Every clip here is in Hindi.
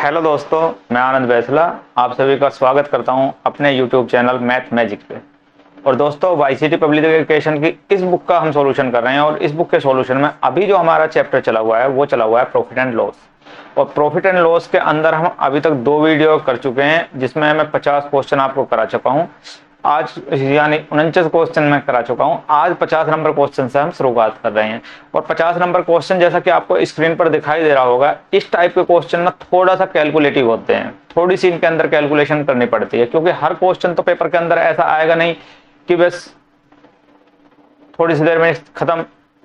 हेलो दोस्तों, मैं आनंद बैसला आप सभी का स्वागत करता हूं अपने YouTube चैनल मैथ मैजिक पे। और दोस्तों, वाईसीटी पब्लिक एजुकेशन की इस बुक का हम सॉल्यूशन कर रहे हैं और इस बुक के सॉल्यूशन में अभी जो हमारा चैप्टर चला हुआ है वो चला हुआ है प्रॉफिट एंड लॉस। और प्रॉफिट एंड लॉस के अंदर हम अभी तक 2 वीडियो कर चुके हैं जिसमें मैं 50 क्वेश्चन आपको करा चुका हूँ। आज यानी 49 क्वेश्चन मैं करा चुका हूं। आज 50 नंबर क्वेश्चन से हम शुरुआत कर रहे हैं। और 50 नंबर क्वेश्चन जैसा कि आपको स्क्रीन पर दिखाई दे रहा होगा, इस टाइप के क्वेश्चन ना थोड़ा सा कैलकुलेटिव होते हैं, थोड़ी सी इनके अंदर कैलकुलेशन करनी पड़ती है, क्योंकि हर क्वेश्चन तो पेपर के अंदर ऐसा आएगा नहीं कि बस थोड़ी सी देर में खत्म।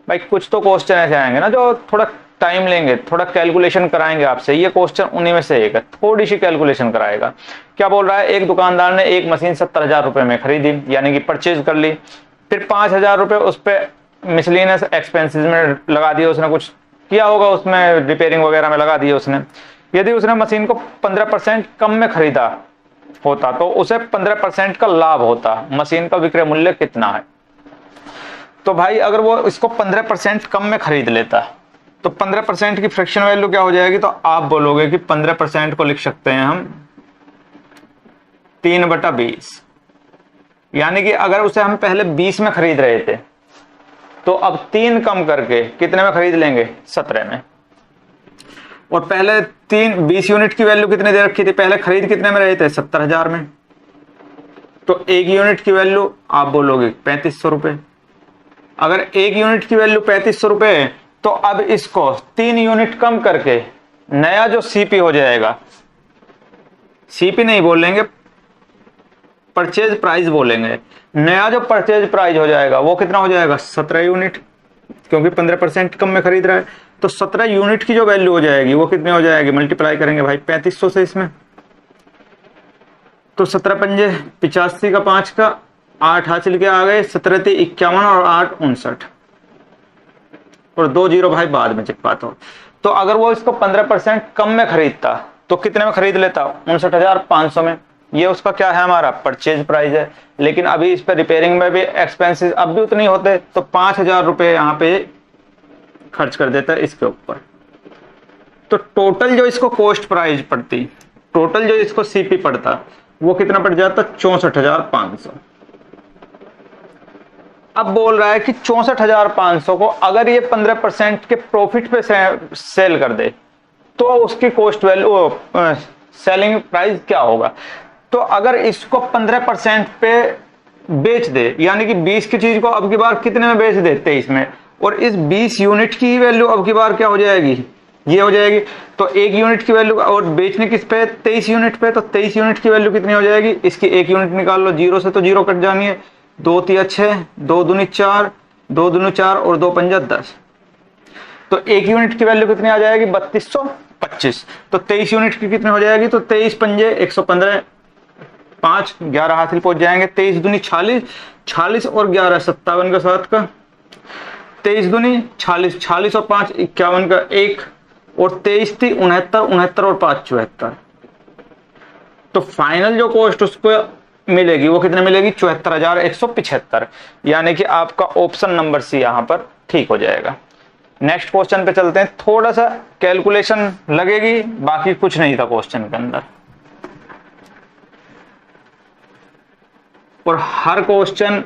भाई कुछ तो क्वेश्चन ऐसे आएंगे ना जो थोड़ा टाइम लेंगे, थोड़ा कैलकुलेशन कराएंगे आपसे। ये क्वेश्चन उन्हीं में से एक है, थोड़ी सी कैलकुलेशन कराएगा। क्या बोल रहा है, एक दुकानदार ने एक मशीन 70,000 रुपए में खरीदी, यानी कि परचेज कर ली। फिर 5,000 रुपए उस पर मिसलिनियस एक्सपेंसेस में लगा दिए, उसने कुछ किया होगा, उसमें रिपेयरिंग वगैरह में लगा दिए उसने। यदि उसने मशीन को 15% कम में खरीदा होता तो उसे 15% का लाभ होता। मशीन का विक्रय मूल्य कितना है? तो भाई अगर वो इसको 15% कम में खरीद लेता तो 15% की फ्रैक्शन वैल्यू क्या हो जाएगी? तो आप बोलोगे कि 15% को लिख सकते हैं हम 3/20। यानी कि अगर उसे हम पहले 20 में खरीद रहे थे तो अब 3 कम करके कितने में खरीद लेंगे? 17 में। और पहले 20 यूनिट की वैल्यू कितने दे रखी थी? पहले खरीद कितने में रहे थे? 70,000 में। तो 1 यूनिट की वैल्यू आप बोलोगे 3500 रुपए। अगर 1 यूनिट की वैल्यू 3500 रुपए है तो अब इसको 3 यूनिट कम करके नया जो सीपी हो जाएगा, सीपी नहीं बोलेंगे, परचेज प्राइस बोलेंगे। नया जो परचेज प्राइस हो जाएगा वो कितना हो जाएगा? 17 यूनिट, क्योंकि 15% कम में खरीद रहा है। तो 17 यूनिट की जो वैल्यू हो जाएगी वो कितनी हो जाएगी? मल्टीप्लाई करेंगे भाई 3500 से इसमें। तो 17 पंजे 85 का 5 का 8 हासिल के आ गए, 17 × 51 और 8 59 और 2 जीरो भाई बाद में चिपकाता हो। तो अगर वो इसको 15% कम में खरीदता तो कितने में खरीद लेता? 59,500 में। ये उसका क्या है? हमारा परचेज प्राइस है। लेकिन अभी इस पे रिपेयरिंग में भी एक्सपेंसेस अब भी उतनी होते तो 5,000 रुपए यहाँ पे खर्च कर देता है इसके ऊपर। तो टोटल जो इसको कॉस्ट प्राइस पड़ती, टोटल जो इसको सीपी पड़ता, वो कितना पड़ जाता? 64,500। अब बोल रहा है कि 64,500 को अगर ये 15% के प्रॉफिट पे सेल कर दे तो उसकी कॉस्ट वैल्यू सेलिंग प्राइस क्या होगा? तो अगर इसको 15% पे बेच दे, यानी कि 20 की चीज को अब की बार कितने में बेच दे? 23 में। और इस 20 यूनिट की वैल्यू अब की बार क्या हो जाएगी? ये हो जाएगी। तो 1 यूनिट की वैल्यू और बेचने किस पे? 23 यूनिट पे। तो 23 यूनिट की वैल्यू कितनी हो जाएगी? इसकी 1 यूनिट निकाल लो, 0 से तो 0 कट जानी है। 2 × 6, 2 दूनी 4, 2 दूनी 4 और 2 पंजा 10। तो 1 यूनिट की वैल्यू कितनी आ जाएगी? 3225। तो 23 यूनिट की कितनी हो जाएगी? तो 23 पंजे 115, 5 11 हासिल पहुंच जाएंगे। 23 दूनी 40, 40 और 11 57 का 7 का, 23 दूनी 40, 40 और 5 51 का 1 और 23 थी 69, 69 और 5 74। तो फाइनल जो कॉस्ट उसको मिलेगी वो कितने मिलेगी? 74,175। यानी कि आपका ऑप्शन नंबर सी यहां पर ठीक हो जाएगा। नेक्स्ट क्वेश्चन पे चलते हैं। थोड़ा सा कैलकुलेशन लगेगी, बाकी कुछ नहीं था क्वेश्चन के अंदर। और हर क्वेश्चन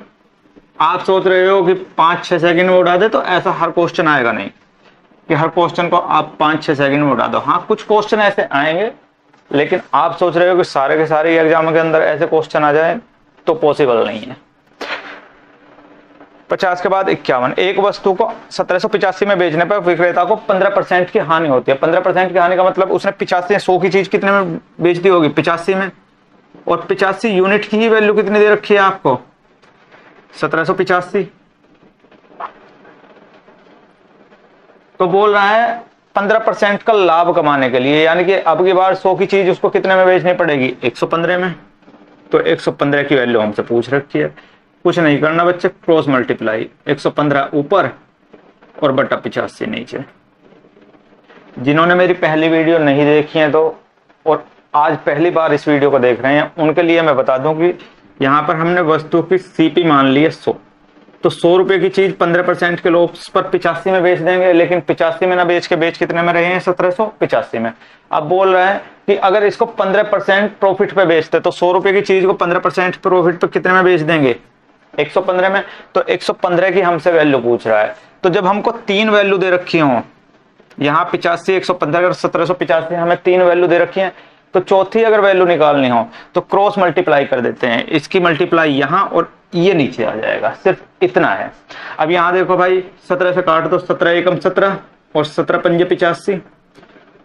आप सोच रहे हो कि 5-6 सेकंड में उड़ा दे, तो ऐसा हर क्वेश्चन आएगा नहीं कि हर क्वेश्चन को आप 5-6 सेकंड में उड़ा दो। हाँ, कुछ क्वेश्चन ऐसे आएंगे, लेकिन आप सोच रहे हो कि सारे के सारे एग्जाम के अंदर ऐसे क्वेश्चन आ जाए तो पॉसिबल नहीं है। 50 के बाद 51। एक वस्तु को 1785 में बेचने पर विक्रेता को 15% की हानि होती है। 15% की हानि का मतलब उसने 85 100 की चीज कितने में बेच दी होगी? 85 में। और 85 यूनिट की ही वैल्यू कितनी दे रखी है आपको? 1785। तो बोल रहा है 15% का लाभ कमाने के लिए, यानी कि अब की बार 100 की चीज उसको कितने में बेचनी पड़ेगी? 115 में। तो 115 की वैल्यू हमसे पूछ रखी है। कुछ नहीं करना बच्चे, क्रॉस मल्टीप्लाई, 115 ऊपर और बटा 85 नीचे। जिन्होंने मेरी पहली वीडियो नहीं देखी है तो और आज पहली बार इस वीडियो को देख रहे हैं, उनके लिए मैं बता दूं कि यहाँ पर हमने वस्तु की सीपी मान ली है 100। तो 100 रुपए की चीज 15% के लोग पर 85 में बेच देंगे, लेकिन 85 में ना बेच के बेच कितने में रहे हैं? 1785 में। अब बोल रहे हैं कि अगर इसको 15% प्रॉफिट पे बेचते तो 100 रुपए की चीज को 15% प्रॉफिट पे कितने में बेच देंगे, 115 में। तो 115 की हमसे वैल्यू पूछ रहा है। तो जब हमको 3 वैल्यू दे रखी हो, यहाँ 85, 115, 1785 हमें 3 वैल्यू दे रखी है, तो चौथी अगर वैल्यू निकालनी हो तो क्रॉस मल्टीप्लाई कर देते हैं, इसकी मल्टीप्लाई यहाँ और ये नीचे आ जाएगा, सिर्फ इतना है। अब यहाँ देखो भाई 17 से काट दो, 17 एकम 17 और 17 पंजे 85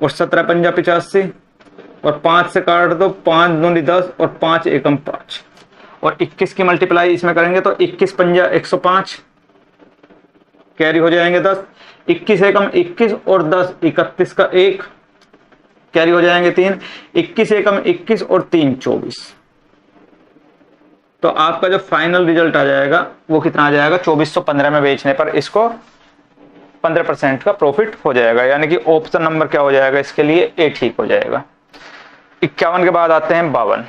और 17 पंजा 85 और 5 से काट दो, 5 दूनी 10 और 5 एकम 5 और 21 की मल्टीप्लाई इसमें करेंगे तो 21 पंजा 105 कैरी हो जाएंगे 10, 21 एकम 21 और 10 31 का 1 कैरी हो जाएंगे 3, 21 एकम 21 और 3 24। तो आपका जो फाइनल रिजल्ट आ जाएगा वो कितना आ जाएगा, 2415 में बेचने पर इसको 15% का प्रॉफिट हो जाएगा, यानी कि ऑप्शन नंबर क्या हो जाएगा इसके लिए, ए ठीक हो जाएगा। 51 के बाद आते हैं 52।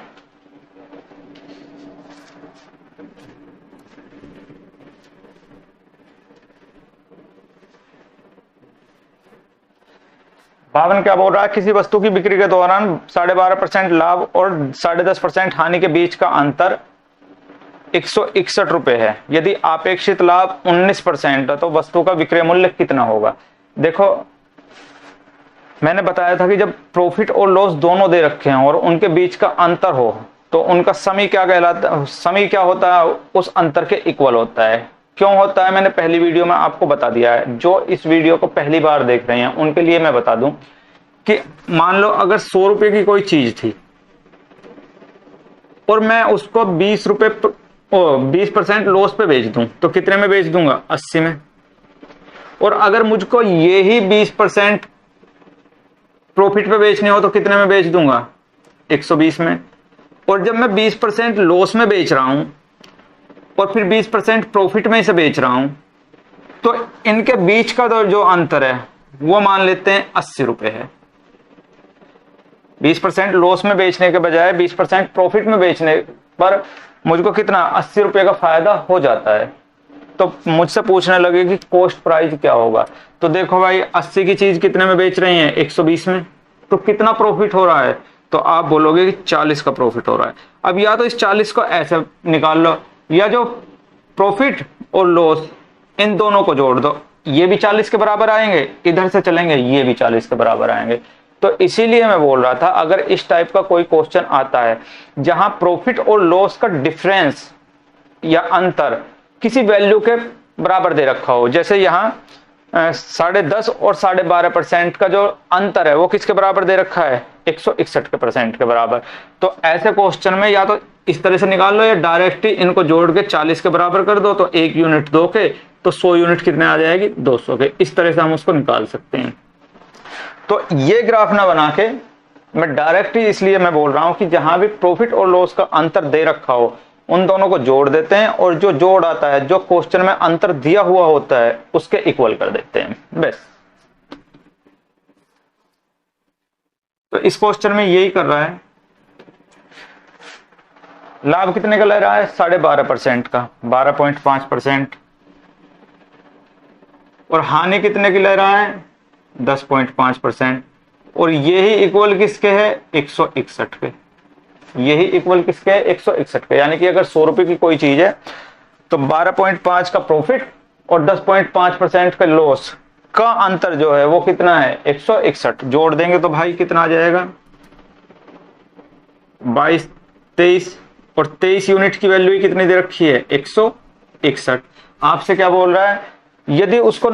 बावन क्या बोल रहा है, किसी वस्तु की बिक्री के दौरान 12.5% लाभ और 10.5% हानि के बीच का अंतर 161 रुपए है। यदि अपेक्षित लाभ 19% है तो वस्तु का विक्रय मूल्य कितना होगा। देखो मैंने बताया था कि जब प्रॉफिट और लॉस दोनों दे रखे हैं और उनके बीच का अंतर हो तो उनका समी क्या कहलाता, समी क्या होता है, उस अंतर के इक्वल होता है। क्यों होता है मैंने पहली वीडियो में आपको बता दिया है। जो इस वीडियो को पहली बार देख रहे हैं उनके लिए मैं बता दूं कि मान लो अगर 100 रुपए की कोई चीज थी और मैं उसको 20 रुपए 20% लॉस पे बेच दूं तो कितने में बेच दूंगा, 80 में। और अगर मुझको ये ही 20% प्रॉफिट पे बेचने हो तो कितने में बेच दूंगा, 120 में। और जब मैं 20% लॉस में बेच रहा हूं और फिर 20% प्रॉफिट में इसे बेच रहा हूं तो इनके बीच का जो अंतर है वो मान लेते हैं 80 रुपए है। 20% लॉस में बेचने के बजाय 20% प्रॉफिट में बेचने पर मुझको कितना, 80 रुपए का फायदा हो जाता है। तो मुझसे पूछने लगे कि कॉस्ट प्राइस क्या होगा, तो देखो भाई 80 की चीज कितने में बेच रहे हैं, 120 में, तो कितना प्रॉफिट हो रहा है, तो आप बोलोगे कि 40 का प्रॉफिट हो रहा है। अब या तो इस 40 को ऐसे निकाल लो या जो प्रॉफिट और लॉस इन दोनों को जोड़ दो, ये भी 40 के बराबर आएंगे, इधर से चलेंगे ये भी 40 के बराबर आएंगे। तो इसीलिए मैं बोल रहा था अगर इस टाइप का कोई क्वेश्चन आता है जहां प्रॉफिट और लॉस का डिफरेंस या अंतर किसी वैल्यू के बराबर दे रखा हो, जैसे यहाँ 10.5 और 12.5% का जो अंतर है वो किसके बराबर दे रखा है, 161% के बराबर, तो ऐसे क्वेश्चन में या तो इस तरह से निकाल लो या डायरेक्ट ही इनको जोड़ के 40 के बराबर कर दो, तो 1 यूनिट 2 के तो 100 यूनिट कितने आ जाएगी, 200 के। इस तरह से हम उसको निकाल सकते हैं। तो ये ग्राफ ना बना के मैं डायरेक्ट ही इसलिए मैं बोल रहा हूं कि जहां भी प्रॉफिट और लॉस का अंतर दे रखा हो उन दोनों को जोड़ देते हैं और जो जोड़ आता है, जो क्वेश्चन में अंतर दिया हुआ होता है उसके इक्वल कर देते हैं बस। तो इस क्वेश्चन में यही कर रहा है। लाभ कितने का ले रहा है, 12.5% का, 12.5%। और हानि कितने की ले रहा है, 10.5%। और यही इक्वल किसके है, 161 के। यही इक्वल किसके है, 161 के। यानी कि अगर 100 रुपए की कोई चीज है तो 12.5 का प्रॉफिट और 10.5% का लॉस का अंतर जो है वो कितना है, 161। जोड़ देंगे तो भाई कितना आ जाएगा, 22, 23 और 23 यूनिट की वैल्यू ही कितनी दे रखी है, 161। आपसे क्या बोल रहा है, यदि उसको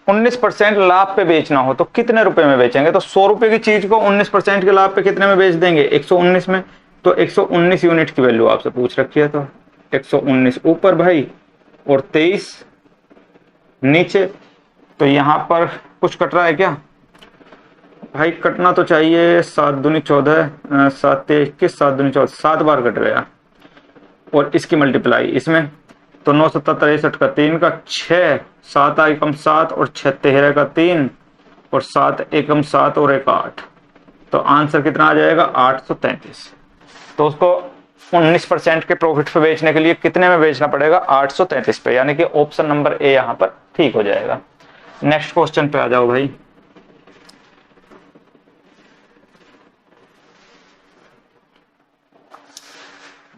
19% लाभ पे बेचना हो तो कितने रुपए में बेचेंगे, तो 100 रुपए की चीज को 19% के लाभ पे कितने में बेच देंगे, 119 में। तो 119 यूनिट की वैल्यू आपसे पूछ रखी है, तो 119 ऊपर भाई और 23 नीचे। तो यहां पर कुछ कट रहा है क्या भाई, कटना तो चाहिए, 7 दूनी 14, 7 21, 7 दूनी 14, 7 बार कट गया। और इसकी मल्टीप्लाई इसमें तो 9 7 63 का 3 का 6, 7 एकम 7 और 6 13 का 3 और 7 एकम 7 और 1 8। तो आंसर कितना आ जाएगा, 833। तो उसको 19% के प्रॉफिट पे बेचने के लिए कितने में बेचना पड़ेगा, 833 पे। यानी कि ऑप्शन नंबर ए यहां पर ठीक हो जाएगा। नेक्स्ट क्वेश्चन पे आ जाओ भाई।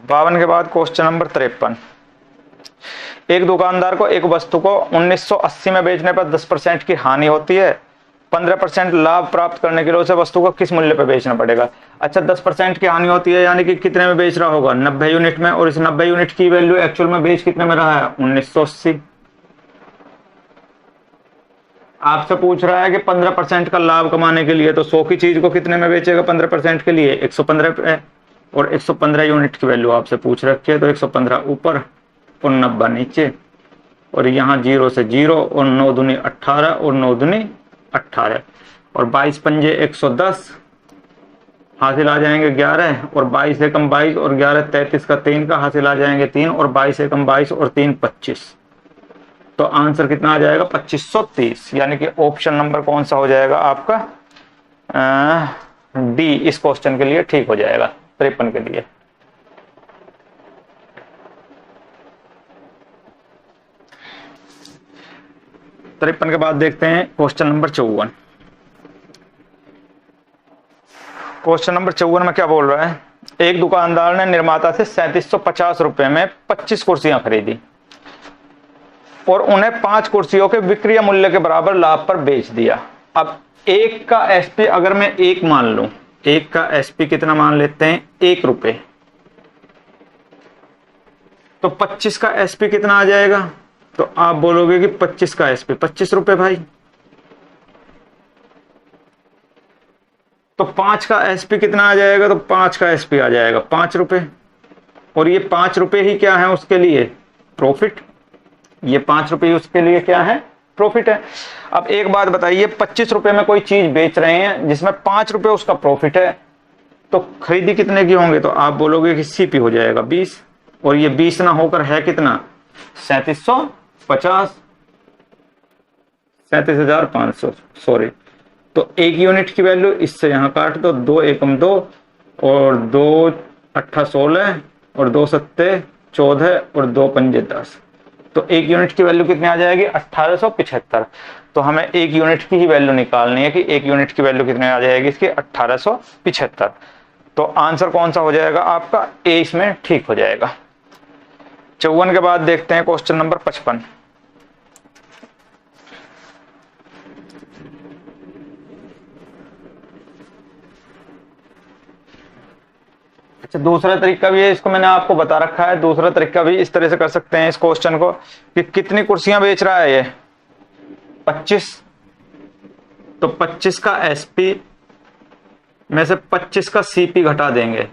52 के बाद क्वेश्चन नंबर 53। एक दुकानदार को एक वस्तु को 1980 में बेचने पर 10% की हानि होती है, 15% लाभ प्राप्त करने के लिए उसे वस्तु को किस मूल्य पर बेचना पड़ेगा। अच्छा, 10% की हानि होती है यानी कि कितने में बेच रहा होगा, 90 यूनिट में, और इस 90 यूनिट की वैल्यू एक्चुअल में बेच कितने में रहा है, 1980। आपसे पूछ रहा है कि 15% का लाभ कमाने के लिए, तो 100 की चीज को कितने में बेचेगा 15% के लिए, 115 पे, और 115 यूनिट की वैल्यू आपसे पूछ रखी है, तो 115 ऊपर और 90 नीचे, और यहाँ 0 से 0, और 9 दूनी 18, और 9 दूनी 18, और 22 पंजे 110, हासिल आ जाएंगे 11, और 22 एकम 22, और 11 33 का 3 का हासिल आ जाएंगे 3, और 22 एकम 22 और 3 25। तो आंसर कितना आ जाएगा 2530, यानी कि ऑप्शन नंबर कौन सा हो जाएगा आपका, डी इस क्वेश्चन के लिए ठीक हो जाएगा, 53 के लिए। तिरपन के बाद देखते हैं क्वेश्चन नंबर 54। क्वेश्चन नंबर 54 में क्या बोल रहा है, एक दुकानदार ने निर्माता से 3750 रुपए में 25 कुर्सियां खरीदी और उन्हें 5 कुर्सियों के विक्रय मूल्य के बराबर लाभ पर बेच दिया। अब एक का एसपी अगर मैं 1 मान लूं, एक का एसपी कितना मान लेते हैं, 1 रुपए, तो 25 का एसपी कितना आ जाएगा, तो आप बोलोगे कि 25 का एसपी 25 रुपए भाई, तो 5 का एसपी कितना आ जाएगा, तो 5 का एसपी आ जाएगा 5 रुपए, और ये 5 रुपए ही क्या है उसके लिए, प्रॉफिट, ये 5 रुपए उसके लिए क्या है, प्रॉफिट है। अब एक बात बताइए, 25 रुपए में कोई चीज बेच रहे हैं जिसमें 5 रुपए उसका प्रॉफिट है, तो खरीदी कितने की होंगे, तो आप बोलोगे कि सीपी हो जाएगा 20, और ये 20 ना होकर है कितना, 3750, 37,500 सॉरी। तो 1 यूनिट की वैल्यू इससे यहां काट दो, 2 एकम 2, और 2 8 16, और 2 7 14, और 2 पंजे 10, तो 1 यूनिट की वैल्यू कितनी आ जाएगी 1875। तो हमें 1 यूनिट की ही वैल्यू निकालनी है कि 1 यूनिट की वैल्यू कितनी आ जाएगी इसकी, 1875। तो आंसर कौन सा हो जाएगा आपका, ए इसमें ठीक हो जाएगा। 54 के बाद देखते हैं क्वेश्चन नंबर 55। अच्छा, दूसरा तरीका भी है, इसको मैंने आपको बता रखा है, दूसरा तरीका भी इस तरह से कर सकते हैं इस क्वेश्चन को कि कितनी कुर्सियां बेच रहा है ये 25, तो 25 का एसपी में से 25 का सीपी घटा देंगे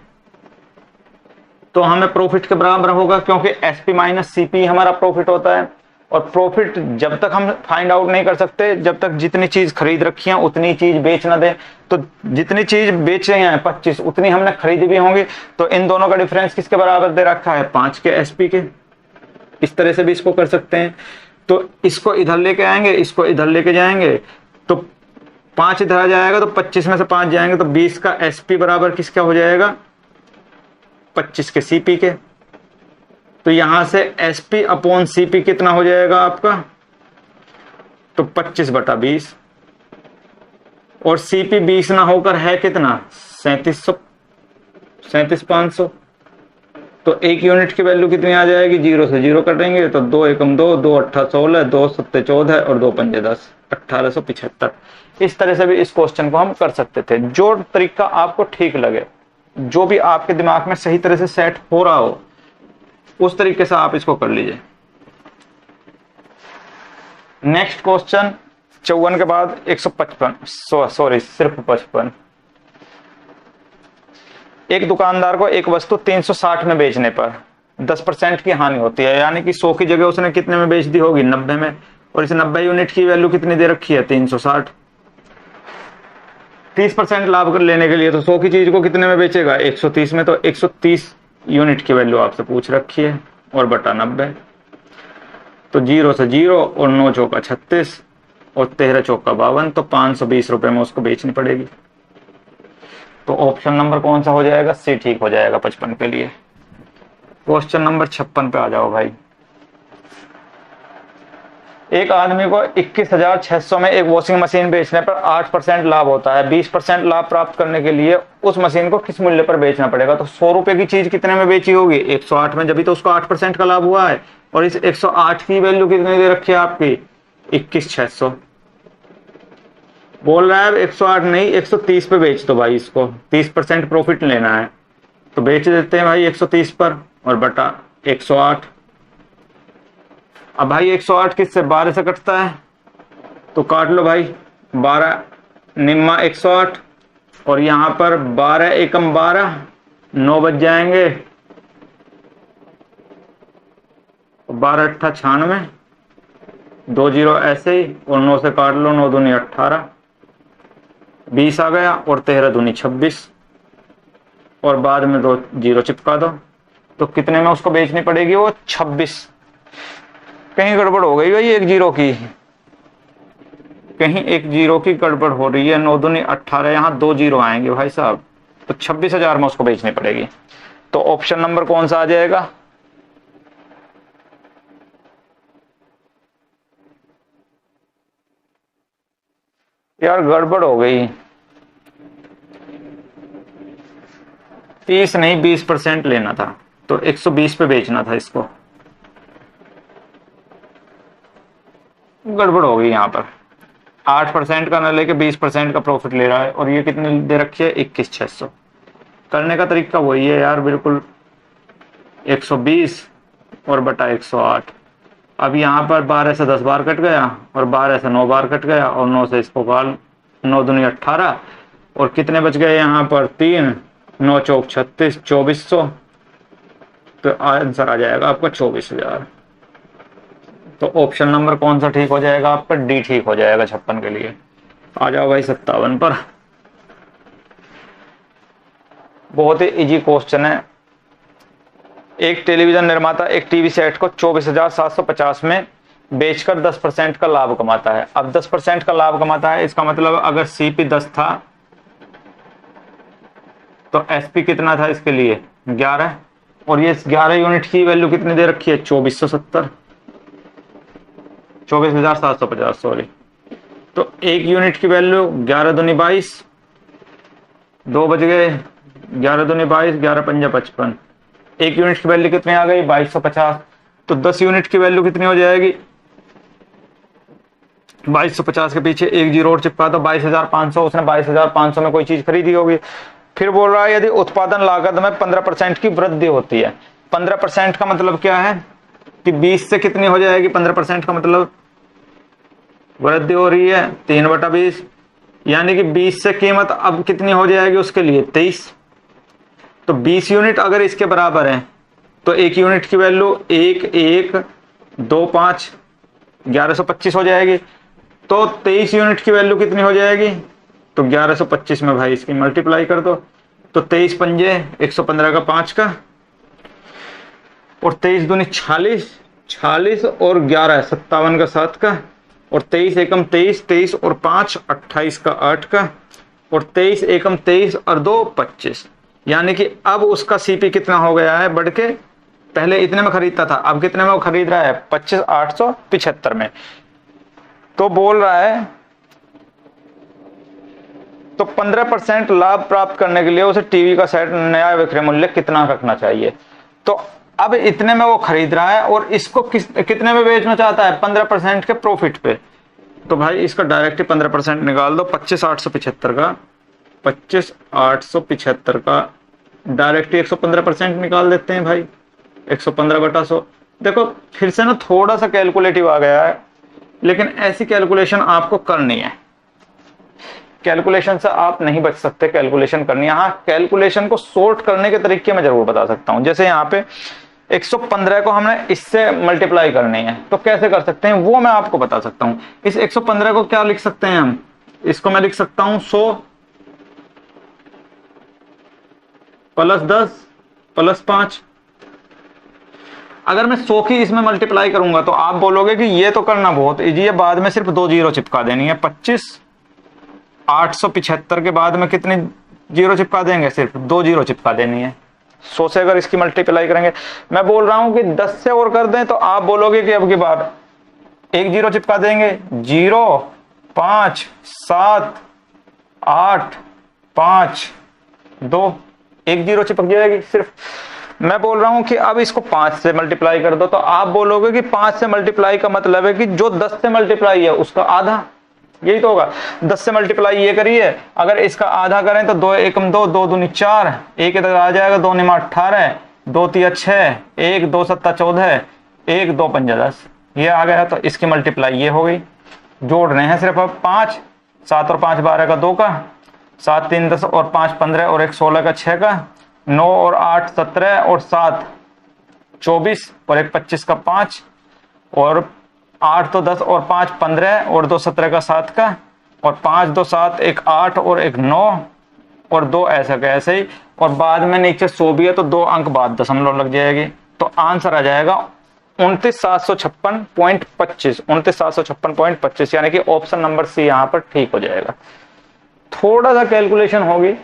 तो हमें प्रॉफिट के बराबर होगा, क्योंकि एसपी माइनस सीपी हमारा प्रॉफिट होता है। और प्रॉफिट जब तक हम फाइंड आउट नहीं कर सकते जब तक जितनी चीज खरीद रखी है उतनी चीज बेच ना दे, तो जितनी चीज बेच रहे हैं 25 उतनी हमने खरीदी भी होंगी, तो इन दोनों का डिफरेंस किसके बराबर दे रखा है, 5 के एसपी के। इस तरह से भी इसको कर सकते हैं। तो इसको इधर लेके आएंगे, इसको इधर लेके जाएंगे, तो 5 इधर आ जाएगा, तो 25 में से 5 जाएंगे, तो 20 का एसपी बराबर किसका हो जाएगा, 25 के सीपी के। तो यहां से एसपी अपॉन सीपी कितना हो जाएगा आपका, तो 25 बटा 20, और सीपी 20 ना होकर है कितना, 37,500। तो 1 यूनिट की वैल्यू कितनी आ जाएगी, 0 से 0 कटेंगे, तो 2 एकम 2, 2 8 16, 2 7 14, और 2 पंजे 10, 1875। इस तरह से भी इस क्वेश्चन को हम कर सकते थे। जो तरीका आपको ठीक लगे, जो भी आपके दिमाग में सही तरह से सेट हो रहा हो, उस तरीके से आप इसको कर लीजिए। नेक्स्ट क्वेश्चन 54 के बाद 155 सॉरी सिर्फ 55। एक दुकानदार को एक वस्तु 360 में बेचने पर 10% की हानि होती है, यानी कि 100 की जगह उसने कितने में बेच दी होगी, 90 में, और इस 90 यूनिट की वैल्यू कितनी दे रखी है, 360। 30% लाभ कर लेने के लिए तो 100 की चीज को कितने में बेचेगा, 130 में, तो 130 यूनिट की वैल्यू आपसे पूछ रखी है, और बटा 90, तो 0 से 0, और 9 चौका 36, और 13 चौका 52, तो 520 रुपए में उसको बेचनी पड़ेगी। तो ऑप्शन नंबर कौन सा हो जाएगा, सी ठीक हो जाएगा 55 के लिए। क्वेश्चन नंबर 56 पे आ जाओ भाई। एक आदमी को 21,600 में एक वॉशिंग मशीन बेचने पर 8% लाभ होता है। 20% लाभ प्राप्त करने के लिए उस मशीन को किस मूल्य पर बेचना पड़ेगा? तो 100 रुपए की चीज कितने में बेची होगी? 108 में, जब तो उसको 8% का लाभ हुआ है। और इस 108 की वैल्यू कितनी दे रखी है आपकी? 21,600। बोल रहा है 108 नहीं 130 पे बेच दो भाई, इसको 30% प्रॉफिट लेना है तो बेच देते हैं भाई 130 पर, और बटा 108। अब भाई 108 किससे? 12 से कटता है तो काट लो भाई, 12 निम्मा 108, और यहां पर 12 एकम 12, 9 बच जाएंगे, 12 अट्ठा 96, 2 जीरो ऐसे ही, और 9 से काट लो, 9 दूनी 18, 20 आ गया, और 13 दूनी 26, और बाद में 2 जीरो चिपका दो। तो कितने में उसको बेचनी पड़ेगी? वो 26। कहीं गड़बड़ हो गई भाई, एक जीरो की, कहीं एक जीरो की गड़बड़ हो रही है। 9 दूनी 18, यहां 2 जीरो आएंगे भाई साहब, तो 26,000 में उसको बेचनी पड़ेगी। तो ऑप्शन नंबर कौन सा आ जाएगा? यार गड़बड़ हो गई, 30 नहीं 20% लेना था, तो 120 पे बेचना था इसको। गड़बड़ हो गई यहाँ पर, 8% का ना लेके 20% का प्रॉफिट ले रहा है, और ये कितने दे रखी है? 21,600। करने का तरीका वही है यार बिल्कुल, 120 और बटा 108। अब यहाँ पर 12 से 10 बार कट गया, और 12 से 9 बार कट गया, और 9 से इसको काल, 9 दूनी 18, और कितने बच गए यहाँ पर? 3, 9 चौक 36, 2400। तो आंसर आ जाएगा आपका 24,000। तो ऑप्शन नंबर कौन सा ठीक हो जाएगा आपका? डी ठीक हो जाएगा 56 के लिए। आ जाओ भाई 57 पर। बहुत ही इजी क्वेश्चन है। एक टेलीविजन निर्माता एक टीवी सेट को 24,750 में बेचकर 10% का लाभ कमाता है। अब 10% का लाभ कमाता है, इसका मतलब अगर सीपी 10 था तो एसपी कितना था इसके लिए? 11, और ये 11 यूनिट की वैल्यू कितनी दे रखी है? 2470, 24,750 सॉरी। तो एक यूनिट की वैल्यू 11 दूनी 22, 2 बज गए, 11 दूनी 22, 11 पंजा 55। एक यूनिट की वैल्यू कितनी आ गई? 2250। तो 10 यूनिट की वैल्यू कितनी हो जाएगी? 2250 के पीछे एक जीरो और चिपका दो, 22,500। उसने 22,500 में कोई चीज खरीदी होगी। फिर बोल रहा है यदि उत्पादन लागत में 15% की वृद्धि होती है। 15% का मतलब क्या है कि 20 से कितनी हो जाएगी? 15% का मतलब वृद्धि हो रही है 3/20, यानी कि 20 से कीमत अब कितनी हो जाएगी उसके लिए? 23। तो 20 यूनिट अगर इसके बराबर है तो एक यूनिट की वैल्यू 1,1,2,5 1125 हो जाएगी। तो 23 यूनिट की वैल्यू कितनी हो जाएगी? तो 1125 में भाई इसकी मल्टीप्लाई कर दो। तो 23 पंजे 115 का 5 का, और 23 दूनी 46, 46 और 11 57 का 7 का, और 23 एकम 23, 23 और 5 28 का 8 का, और 23 एकम 23 और 2 25। यानी कि अब उसका सीपी कितना हो गया है बढ़ के? पहले इतने में खरीदता था, अब कितने में वो खरीद रहा है? 25,875 में। तो बोल रहा है तो 15% लाभ प्राप्त करने के लिए उसे टीवी का सेट नया विक्रय मूल्य कितना रखना चाहिए? तो अब इतने में वो खरीद रहा है और इसको कितने में बेचना चाहता है? 15% के प्रॉफिट पे। तो भाई इसका डायरेक्ट ही 15% निकाल दो। 25,875 का 25,875 का डायरेक्ट 115% निकाल देते हैं भाई, 115/100। देखो फिर से ना थोड़ा सा कैलकुलेटिव आ गया है, लेकिन ऐसी कैलकुलेशन आपको करनी है। कैलकुलेशन से आप नहीं बच सकते, कैलकुलेशन करनी है। हाँ, कैलकुलेशन को सॉर्ट करने के तरीके मैं जरूर बता सकता हूं। जैसे यहाँ पे 115 को हमने इससे मल्टीप्लाई करनी है, तो कैसे कर सकते हैं वो मैं आपको बता सकता हूं। इस 115 को क्या लिख सकते हैं हम? इसको मैं लिख सकता हूं 100 + 10 + 5। अगर मैं 100 की इसमें मल्टीप्लाई करूंगा तो आप बोलोगे कि ये तो करना बहुत इजी है, बाद में सिर्फ 2 जीरो चिपका देनी है। 25,875 के बाद में कितनी जीरो चिपका देंगे? सिर्फ 2 जीरो चिपका देनी है। 100 से अगर इसकी मल्टीप्लाई करेंगे, मैं बोल रहा हूं कि 10 से और कर दें तो आप बोलोगे कि अब की बार एक जीरो चिपका देंगे, 0 5 7 8 5 2, एक जीरो चिपक जाएगी सिर्फ। मैं बोल रहा हूं कि अब इसको 5 से मल्टीप्लाई कर दो, तो आप बोलोगे कि 5 से मल्टीप्लाई का मतलब है कि जो 10 से मल्टीप्लाई है उसका आधा, यही तो होगा। 10 से मल्टीप्लाई ये करिए, अगर इसका आधा करें तो 2 एकम 2, 2 दूनी 4, एक इधर आ जाएगा, 2 निमा 18, 2 तिया 6, 1 2 सत्ता 14, 1 2 पंजा 10, ये आ गया। तो इसकी मल्टीप्लाई ये हो गई। जोड़ रहे हैं सिर्फ अब 5, 7 और 5 12 का 2 का, 7 3 10 और 5 15 और 1 16 का 6 का, 9 और 8 17 और 7 24 और 1 25 का 5, और 8 तो 10 और 5 15 और 2 17 का 7 का, और 5 2 7 1 8 और 1 9 और 2 ऐसा का ऐसे ही, और बाद में नीचे 100 भी है तो 2 अंक बाद दशमलव लग जाएगी। तो आंसर आ जाएगा 29,756.25, 29,756.25, यानी कि ऑप्शन नंबर सी यहां पर ठीक हो जाएगा। थोड़ा सा कैलकुलेशन होगी,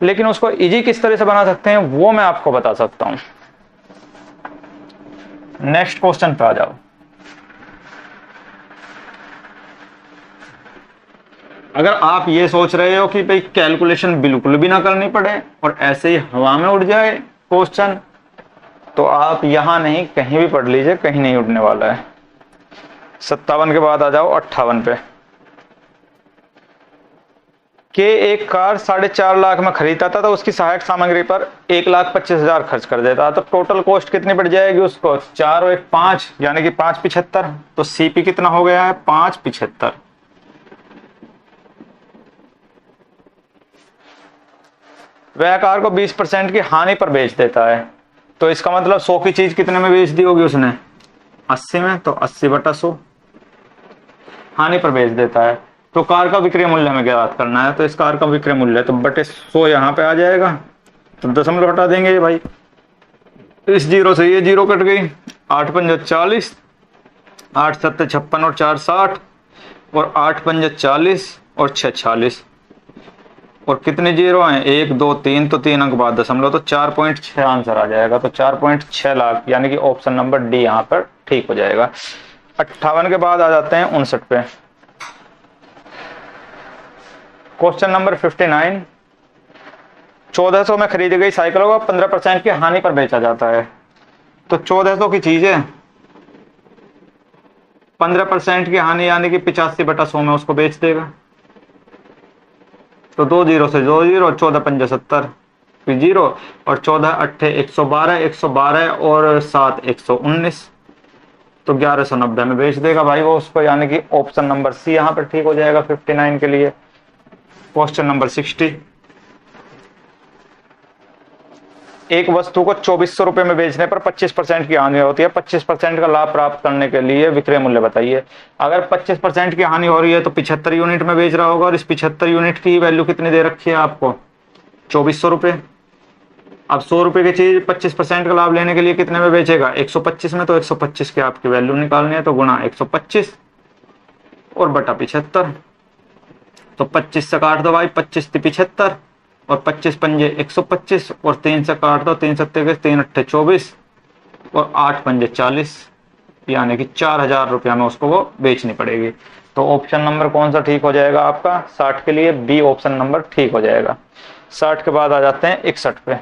लेकिन उसको इजी किस तरह से बना सकते हैं वो मैं आपको बता सकता हूं। नेक्स्ट क्वेश्चन पे आ जाओ। अगर आप ये सोच रहे हो कि भाई कैलकुलेशन बिल्कुल भी ना करनी पड़े और ऐसे ही हवा में उड़ जाए क्वेश्चन, तो आप यहां नहीं कहीं भी पढ़ लीजिए, कहीं नहीं उड़ने वाला है। 57 के बाद आ जाओ 58 पे। कि एक कार 4.5 लाख में खरीदता था तो उसकी सहायक सामग्री पर 1,25,000 खर्च कर देता, तो टोटल कॉस्ट कितनी पड़ जाएगी उसको? 4 और 1 5, यानी कि 575। तो सीपी कितना हो गया है? 575। वह कार को 20% की हानि पर बेच देता है, तो इसका मतलब 100 की चीज कितने में बेच दी होगी उसने? 80 में। तो 80/100 हानि पर बेच देता है। तो कार का विक्रय मूल्य हमें ज्ञात करना है, तो इस कार का विक्रय मूल्य तो बटे 100 यहां पे आ जाएगा, तो दशमलव हटा देंगे भाई। इस जीरो से ये जीरो कट गई, 8 पंजा 40, 8 7 56 और 4 60, और 8 पंजा 40 और 6 46, और कितने जीरो हैं? 1 2 3, तो 3 अंक बाद दशमलव, तो 4.6 आंसर आ जाएगा। तो 4.6 लाख, यानी कि ऑप्शन नंबर डी यहां पर ठीक हो जाएगा। 58 के बाद आ जाते हैं 59 पे। Question number 59। 1400 में खरीदी गई साइकिलों को 15% की हानि पर बेचा जाता है, तो 1400 की चीज है, 15% की हानि यानी कि 85/100 में उसको बेच देगा। तो 2 जीरो से 2 जीरो, 14 पंजा 70 जीरो, और 14 अट्ठे 112, 112 और 7 119, तो 1190 में बेच देगा भाई वो उसको, यानी कि ऑप्शन नंबर सी यहां पर ठीक हो जाएगा 59 के लिए। Question number 60। एक वस्तु को 2400 रुपए में बेचने पर 25% की हानि होती है, 25% का लाभ प्राप्त करने के लिए विक्रय मूल्य बताइए। अगर 25% की हानि हो रही है तो 75 यूनिट में बेच रहा होगा, और इस 75 यूनिट की वैल्यू कितनी दे रखी है आपको? 2400 रुपए। अब 100 रुपए की चीज 25% का लाभ लेने के लिए कितने में बेचेगा? 125 में। तो 125 की आपकी वैल्यू निकालनी है, तो गुणा 125 और बटा 75। तो 25 से काट दो भाई, 25 75, और 25 पंजे 125, और 3 से काट दो, 3 सत्ते 3 अट्ठे 24, और 8 पंजे 40, यानी कि 4000 रुपया में उसको वो बेचनी पड़ेगी। तो ऑप्शन नंबर कौन सा ठीक हो जाएगा आपका? 60 के लिए बी ऑप्शन नंबर ठीक हो जाएगा। 60 के बाद आ जाते हैं 61 पे।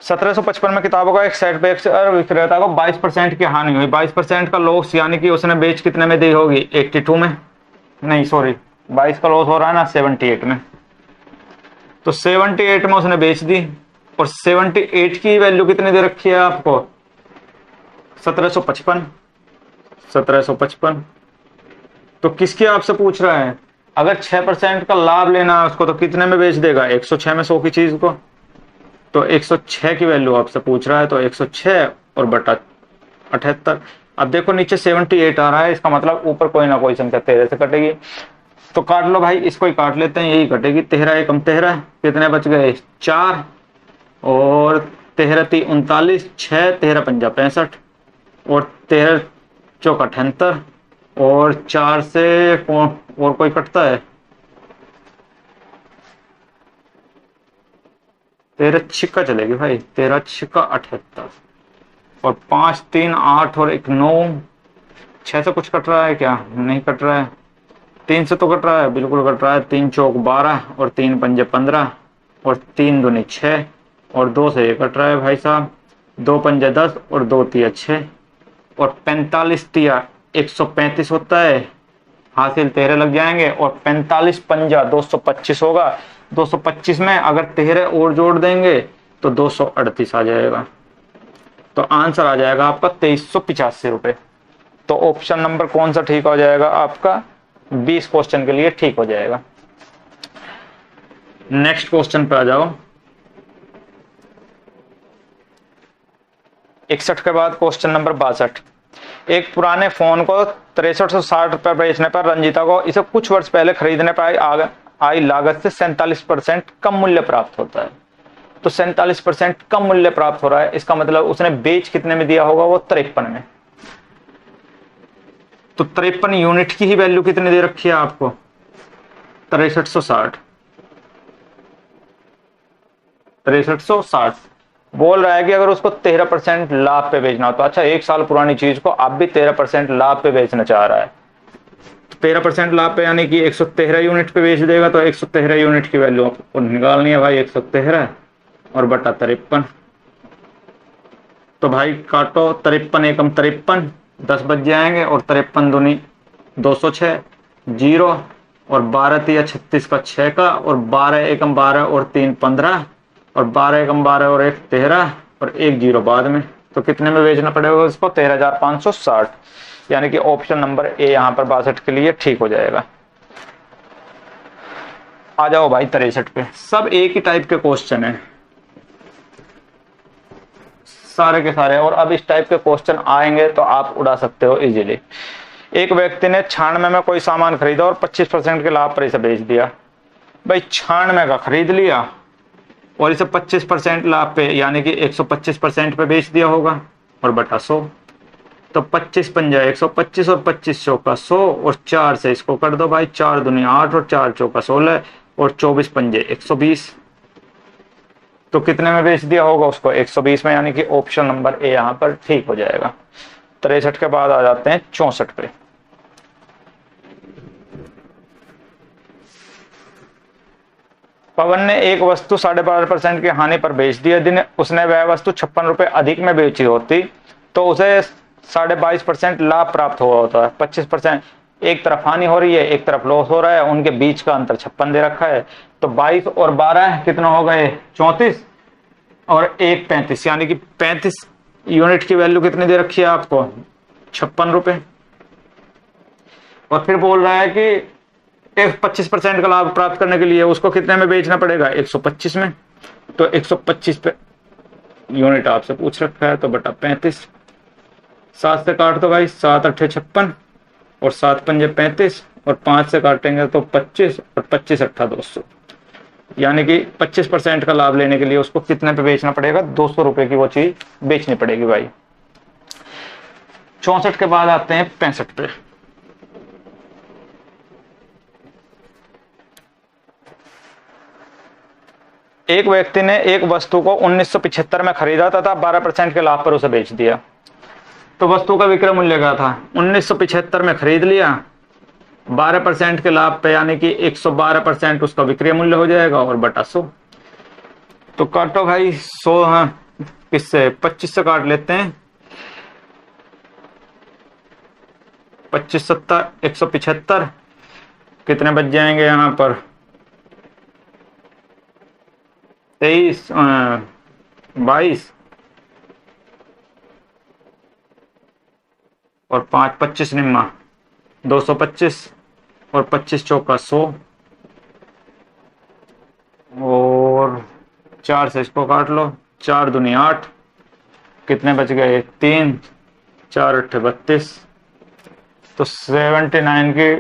(1755) में किताबों का एक सेट बेचकर विक्रेता को 22% की हानि हुई। 22% का लॉस, यानी कि उसने बेच कितने में दी होगी? 82 में, नहीं सॉरी 22 का लॉस हो रहा है ना 78 में। तो 78 में उसने बेच दी, और 78 की वैल्यू कितनी दे रखी है आपको? 1755। 1755। तो किसकी आपसे पूछ रहा है? अगर 6% का लाभ लेना है उसको, तो कितने में बेच देगा? 106 में 100 की चीज को, तो 106 की वैल्यू आपसे पूछ रहा है, तो 106 और बटा 78। अब देखो नीचे 78 आ रहा है, इसका मतलब ऊपर कोई ना कोई संख्या 13 से कटेगी, तो काट लो भाई, इसको ही काट लेते हैं, यही कटेगी। 13 एकम 13, कितने बच गए? 4, और 13 × 3 = 39, 6 13 पंजा 65, और 13 चौका 78, और 4 से और कोई कटता है? 13 छिक्का चलेगी भाई, 13 छिक्का 78, और 5 3 8 और 1 9, 6 से कुछ कट रहा है क्या? नहीं कट रहा है। 3 से तो कट रहा है, बिल्कुल कट रहा है। 3 चौक 12 और 3 पंजे 15 और 3 दूनी 6 और 2 से ये कट रहा है भाई साहब। 2 पंजे 10 और 2 तिया 6 और 45 तिया 135 होता है, हासिल 13 लग जाएंगे। और 45 पंजा 225 होगा। 225 में अगर 13 और जोड़ देंगे तो 238 आ जाएगा। तो आंसर आ जाएगा आपका 2385 रुपए। तो ऑप्शन नंबर कौन सा ठीक हो जाएगा आपका? 20 क्वेश्चन के लिए ठीक हो जाएगा। नेक्स्ट क्वेश्चन पे आ जाओ। 61 के बाद क्वेश्चन नंबर 62। एक पुराने फोन को 6360 रुपए बेचने पर रंजीता को इसे कुछ वर्ष पहले खरीदने पर आई लागत से 47% कम मूल्य प्राप्त होता है। तो 47% कम मूल्य प्राप्त हो रहा है, इसका मतलब उसने बेच कितने में दिया होगा? वो 53 में। तो 53 यूनिट की ही वैल्यू कितनी दे रखी है आपको? 6360। 6360 बोल रहा है कि अगर उसको 13% लाभ पे बेचना हो तो अच्छा, 1 साल पुरानी चीज को आप भी 13% लाभ पे बेचना चाह रहा है। तो 13% लाभ पे यानी कि 113 यूनिट पे बेच देगा। तो 113 यूनिट की वैल्यू आपको निकालनी है भाई। 113 और बटा 53। तो भाई काटो, 53 एकम 53, 10 बच जाएंगे और 53 दूनी 206, 0 और 12 तिया 36 का 6 का और 12 एकम 12 और 3 15 और 12 एकम 12 और 1 13 और 1 0 बाद में। तो कितने में बेचना पड़ेगा उसको? 13560। यानी कि ऑप्शन नंबर ए यहां पर 62 के लिए ठीक हो जाएगा। आ जाओ भाई 63 पे। सब एक ही टाइप के क्वेश्चन है सारे के सारे, और अब इस टाइप के क्वेश्चन आएंगे तो आप उड़ा सकते हो इजीली। एक व्यक्ति ने 96 में कोई सामान खरीदा और 25% के लाभ पर इसे बेच दिया। भाई 96 का खरीद लिया और इसे 25% लाभ पे यानी कि 125% पे बेच दिया होगा और बटा 100। तो 25 पंजा 125 और 25 चौका 100 और 4 से इसको कर दो भाई। 4 दूनी 8 और 4 चौका 16 और 24 पंजे 120। तो कितने में बेच दिया होगा उसको? 120 में, यानी कि ऑप्शन नंबर ए यहां पर ठीक हो जाएगा। 63 के बाद आ जाते हैं 64 पे। पवन ने एक वस्तु 12.5% की हानि पर बेच दी। यदि उसने वह वस्तु 56 रुपए अधिक में बेची होती तो उसे 22.5% लाभ प्राप्त हुआ होता है। 25% एक तरफ हानि हो रही है, एक तरफ लॉस हो रहा है, उनके बीच का अंतर 56 दे रखा है। तो 22 और 12 कितना हो गए? 34 और 1 35, यानी कि 35 यूनिट की वैल्यू कितनी दे रखी है आपको? 56 रुपए। और फिर बोल रहा है कि 25% का लाभ प्राप्त करने के लिए उसको कितने में बेचना पड़ेगा? 125 में। तो 125 पे यूनिट आपसे पूछ रखा है, तो बटा 35। 7 से काट दो भाई, 7 8 56 और 7 पंजे 35 और 5 से काटेंगे तो 25 और 25 8 200, यानी कि 25% का लाभ लेने के लिए उसको कितने पे बेचना पड़ेगा? 200 रुपए की वो चीज बेचनी पड़ेगी भाई। 64 के बाद आते हैं 65 पे। एक व्यक्ति ने एक वस्तु को 1975 में खरीदा तथा 12% के लाभ पर उसे बेच दिया। तो वस्तु का विक्रय मूल्य क्या था? 1975 में खरीद लिया, 12% के लाभ पे यानी कि 112% उसका विक्रय मूल्य हो जाएगा और बटा 100। तो काटो भाई 100, हाँ किससे? 25 से काट लेते हैं। 25 70 175, कितने बच जाएंगे यहाँ पर? 23 22 और 5 25 निम्मा 225 और 25 चौका 100 और 4 से इसको काट लो। 4 दूनी 8, कितने बच गए? 3 4 8 32। तो 79 की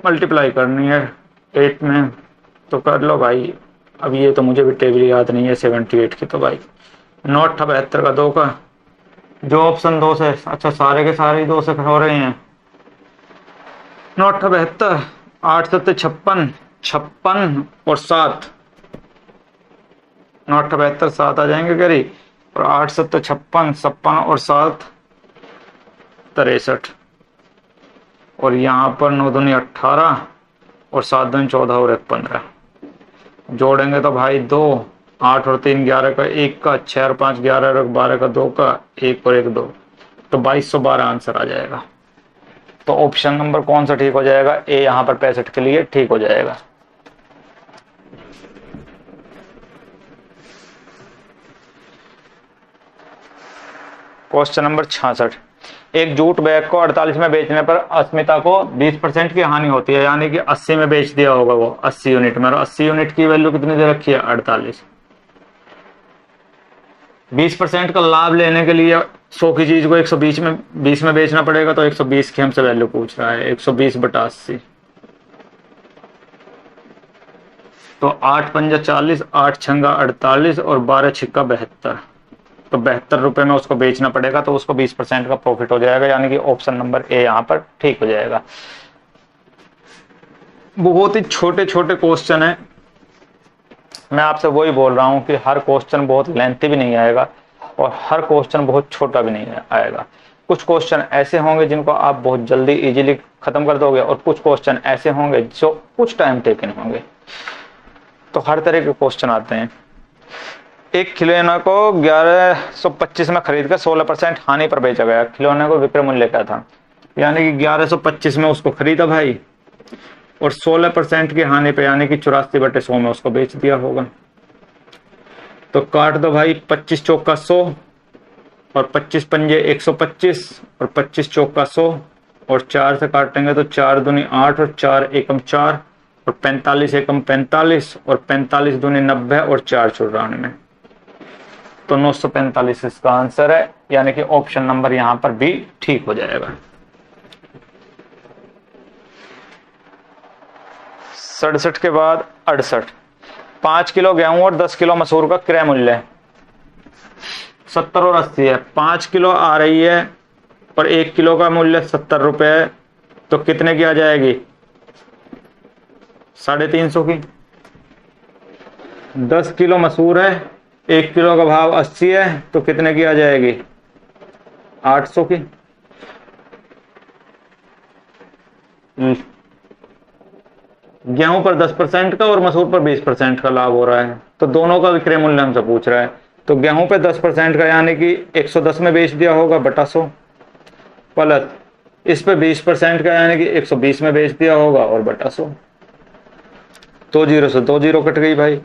मल्टीप्लाई करनी है 8 में, तो कर लो भाई। अब ये तो मुझे भी टेबल याद नहीं है 78 की। तो भाई 9 8 72 का 2 का, जो ऑप्शन 2 से, अच्छा सारे के सारे 2 से हो रहे हैं। 9 8 72, 8 7 56, 56 और 7, 9 8 72 7 आ जाएंगे करीब। और 8 7 56, 56 और 7 63, और यहाँ पर 9 दूनी 18 और 7 दूनी 14 और 1 15। जोड़ेंगे तो भाई 2, 8 और 3 11 का, 1 का, 6 और 5 11 और 12 का, 2 का, 1 और 1 2, तो 2212 आंसर आ जाएगा। तो ऑप्शन नंबर कौन सा ठीक हो जाएगा? ए यहाँ पर 65 के लिए ठीक हो जाएगा। क्वेश्चन नंबर 66, एक जूट बैग को 48 में बेचने पर अस्मिता को 20% की हानि होती है, यानी कि 80 में बेच दिया होगा वो 80 यूनिट में, और 80 यूनिट की वैल्यू कितनी दे रखी है? 48। 20% का लाभ लेने के लिए 100 की चीज को 120 में बेचना पड़ेगा, तो 120 की हमसे वैल्यू पूछ रहा है, 120/80। तो 8 पंजा 40, 8 छंगा 48 और 12 छिक्का 72, तो 72 रुपए में उसको बेचना पड़ेगा, तो उसको 20% का प्रॉफिट हो जाएगा, यानी कि ऑप्शन नंबर ए यहाँ पर ठीक हो जाएगा। बहुत ही छोटे छोटे क्वेश्चन है, मैं आपसे वही बोल रहा हूं कि हर क्वेश्चन बहुत लेंथी भी नहीं आएगा और हर क्वेश्चन बहुत छोटा भी नहीं आएगा। कुछ क्वेश्चन ऐसे होंगे जिनको आप बहुत जल्दी इजीली खत्म कर दोगे, और कुछ क्वेश्चन ऐसे होंगे जो कुछ टाइम टेकन होंगे। तो हर तरह के क्वेश्चन आते हैं। एक खिलौना को 1125 में खरीद कर 16% हानि पर बेचा गया, खिलौने को विक्रय मूल्य क्या था? यानी कि 1125 में उसको खरीदा भाई, और 16% की हानि पे यानी कि 84/100 में उसको बेच दिया होगा। तो काट दो भाई, 25 चौका 100 और 25 पंजे 125 और 25 चौका 100 और 4 से काटेंगे तो 4 दूनी 8 और 4 एकम 4 और 45 एकम 45 और 45 दूनी 90 और 4 94, तो 945 इसका आंसर है, यानी कि ऑप्शन नंबर यहां पर बी ठीक हो जाएगा। 67 के बाद 68, 5 किलो गेहूं और 10 किलो मसूर का क्रय मूल्य 70 और 80 है। 5 किलो आ रही है और 1 किलो का मूल्य 70 रुपए है, तो कितने की आ जाएगी? 350 की। 10 किलो मसूर है, 1 किलो का भाव 80 है, तो कितने की आ जाएगी? 800 की। गेहूं पर 10% का और मसूर पर 20% का लाभ हो रहा है, तो दोनों का विक्रय मूल्य हमसे पूछ रहा है। तो गेहूं पे 10% का यानी कि 110 में बेच दिया होगा बटा 100, प्लस इस पे 20% का यानी कि 120 में बेच दिया होगा और बटा 100। 2 जीरो से 2 जीरो कट गई भाई।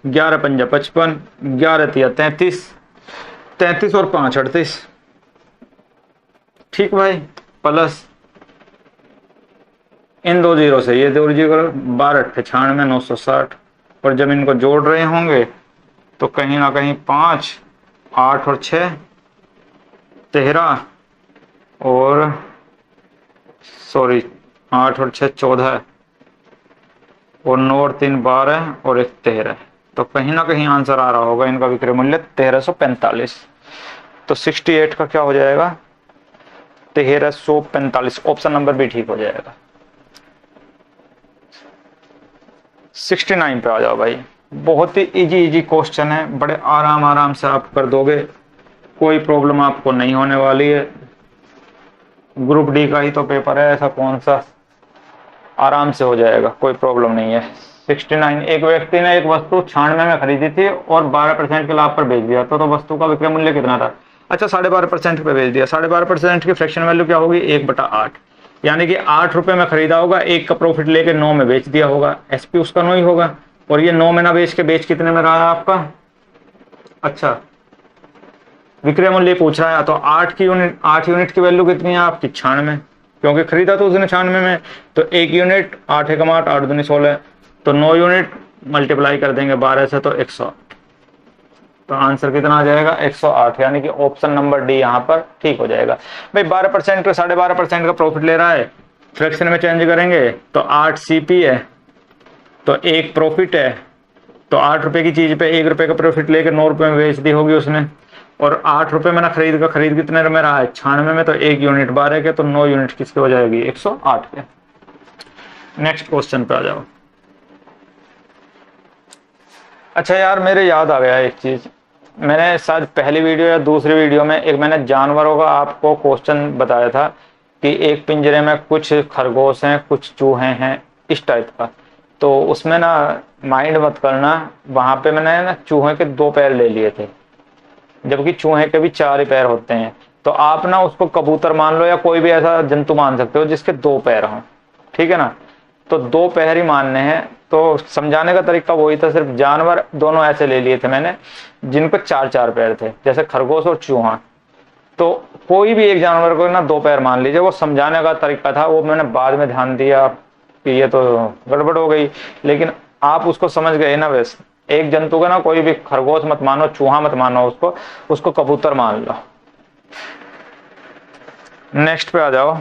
11 पंजा 55, 11 तिया 33, 33 और 5 38, ठीक भाई, प्लस इन 2 जीरो से ये 2 जीरो, 12 8 96 960, और जब इनको जोड़ रहे होंगे तो कहीं ना कहीं 5 8 और 6 13 और 8 और 6 14 और 9 और 3 12 और 1 13, तो कहीं ना कहीं आंसर आ रहा होगा इनका विक्रय मूल्य 1345। तो 68 का क्या हो जाएगा? 1345, ऑप्शन नंबर भी ठीक हो जाएगा। 69 पे आ जाओ भाई, बहुत ही इजी क्वेश्चन है, बड़े आराम से आप कर दोगे, कोई प्रॉब्लम आपको नहीं होने वाली है। ग्रुप डी का ही तो पेपर है, ऐसा कौन सा, आराम से हो जाएगा, कोई प्रॉब्लम नहीं है। 69, एक व्यक्ति ने एक वस्तु 96 में खरीदी थी और 12% के लाभ पर बेच दिया, तो वस्तु का विक्रय मूल्य कितना था? अच्छा, 12.5% पे बेच दिया। 12.5% की फ्रैक्शन वैल्यू क्या होगी? 1/8, यानी कि 8 रुपए में खरीदा होगा, 1 का प्रॉफिट लेके 9 में बेच दिया होगा, एसपी उसका 9 ही होगा, और ये 9 में ना बेच के बेच कितने में रहा है आपका? अच्छा, विक्रय मूल्य पूछ रहा है, तो 8 यूनिट की वैल्यू कितनी है आपकी? 96, क्योंकि खरीदा तो उसने 96 में, तो 1 यूनिट 8 एकम 8, 8 दूनी 16, तो 9 यूनिट मल्टीप्लाई कर देंगे 12 से, तो 108, तो आंसर कितना आ जाएगा? 108, यानी कि ऑप्शन नंबर डी यहाँ पर ठीक हो जाएगा। भाई 12% का 12.5% का प्रॉफिट ले रहा है, फ्रैक्शन में चेंज करेंगे तो 8 सीपी है, तो 1 प्रॉफिट है, तो 8 रुपए की चीज पे 1 रुपए का प्रॉफिट लेकर 9 रुपए में बेच दी होगी उसने, और 8 रुपए में ना खरीद कितने में रहा है? 96 में, तो 1 यूनिट 12 के, तो 9 यूनिट किसके हो जाएगी? 108 के। नेक्स्ट क्वेश्चन पे आ जाओ। अच्छा यार, मेरे याद आ गया एक चीज, मैंने शायद पहली वीडियो या दूसरी वीडियो में एक मैंने जानवरों का आपको क्वेश्चन बताया था कि एक पिंजरे में कुछ खरगोश हैं, कुछ चूहे हैं, इस टाइप का। तो उसमें ना माइंड मत करना, वहां पे मैंने ना चूहे के 2 पैर ले लिए थे, जबकि चूहे के भी 4 ही पैर होते हैं। तो आप ना उसको कबूतर मान लो या कोई भी ऐसा जंतु मान सकते हो जिसके 2 पैर हों, ठीक है ना। तो 2 पैर ही मानने हैं। तो समझाने का तरीका वही था, सिर्फ जानवर दोनों ऐसे ले लिए थे मैंने जिनको 4-4 पैर थे, जैसे खरगोश और चूहा। तो कोई भी एक जानवर को ना 2 पैर मान लीजिए, वो समझाने का तरीका था। वो मैंने बाद में ध्यान दिया कि ये तो गड़बड़ हो गई, लेकिन आप उसको समझ गए ना। वैसे एक जंतु का ना कोई भी खरगोश मत मानो, चूहा मत मानो, उसको कबूतर मान लो। नेक्स्ट पे आ जाओ।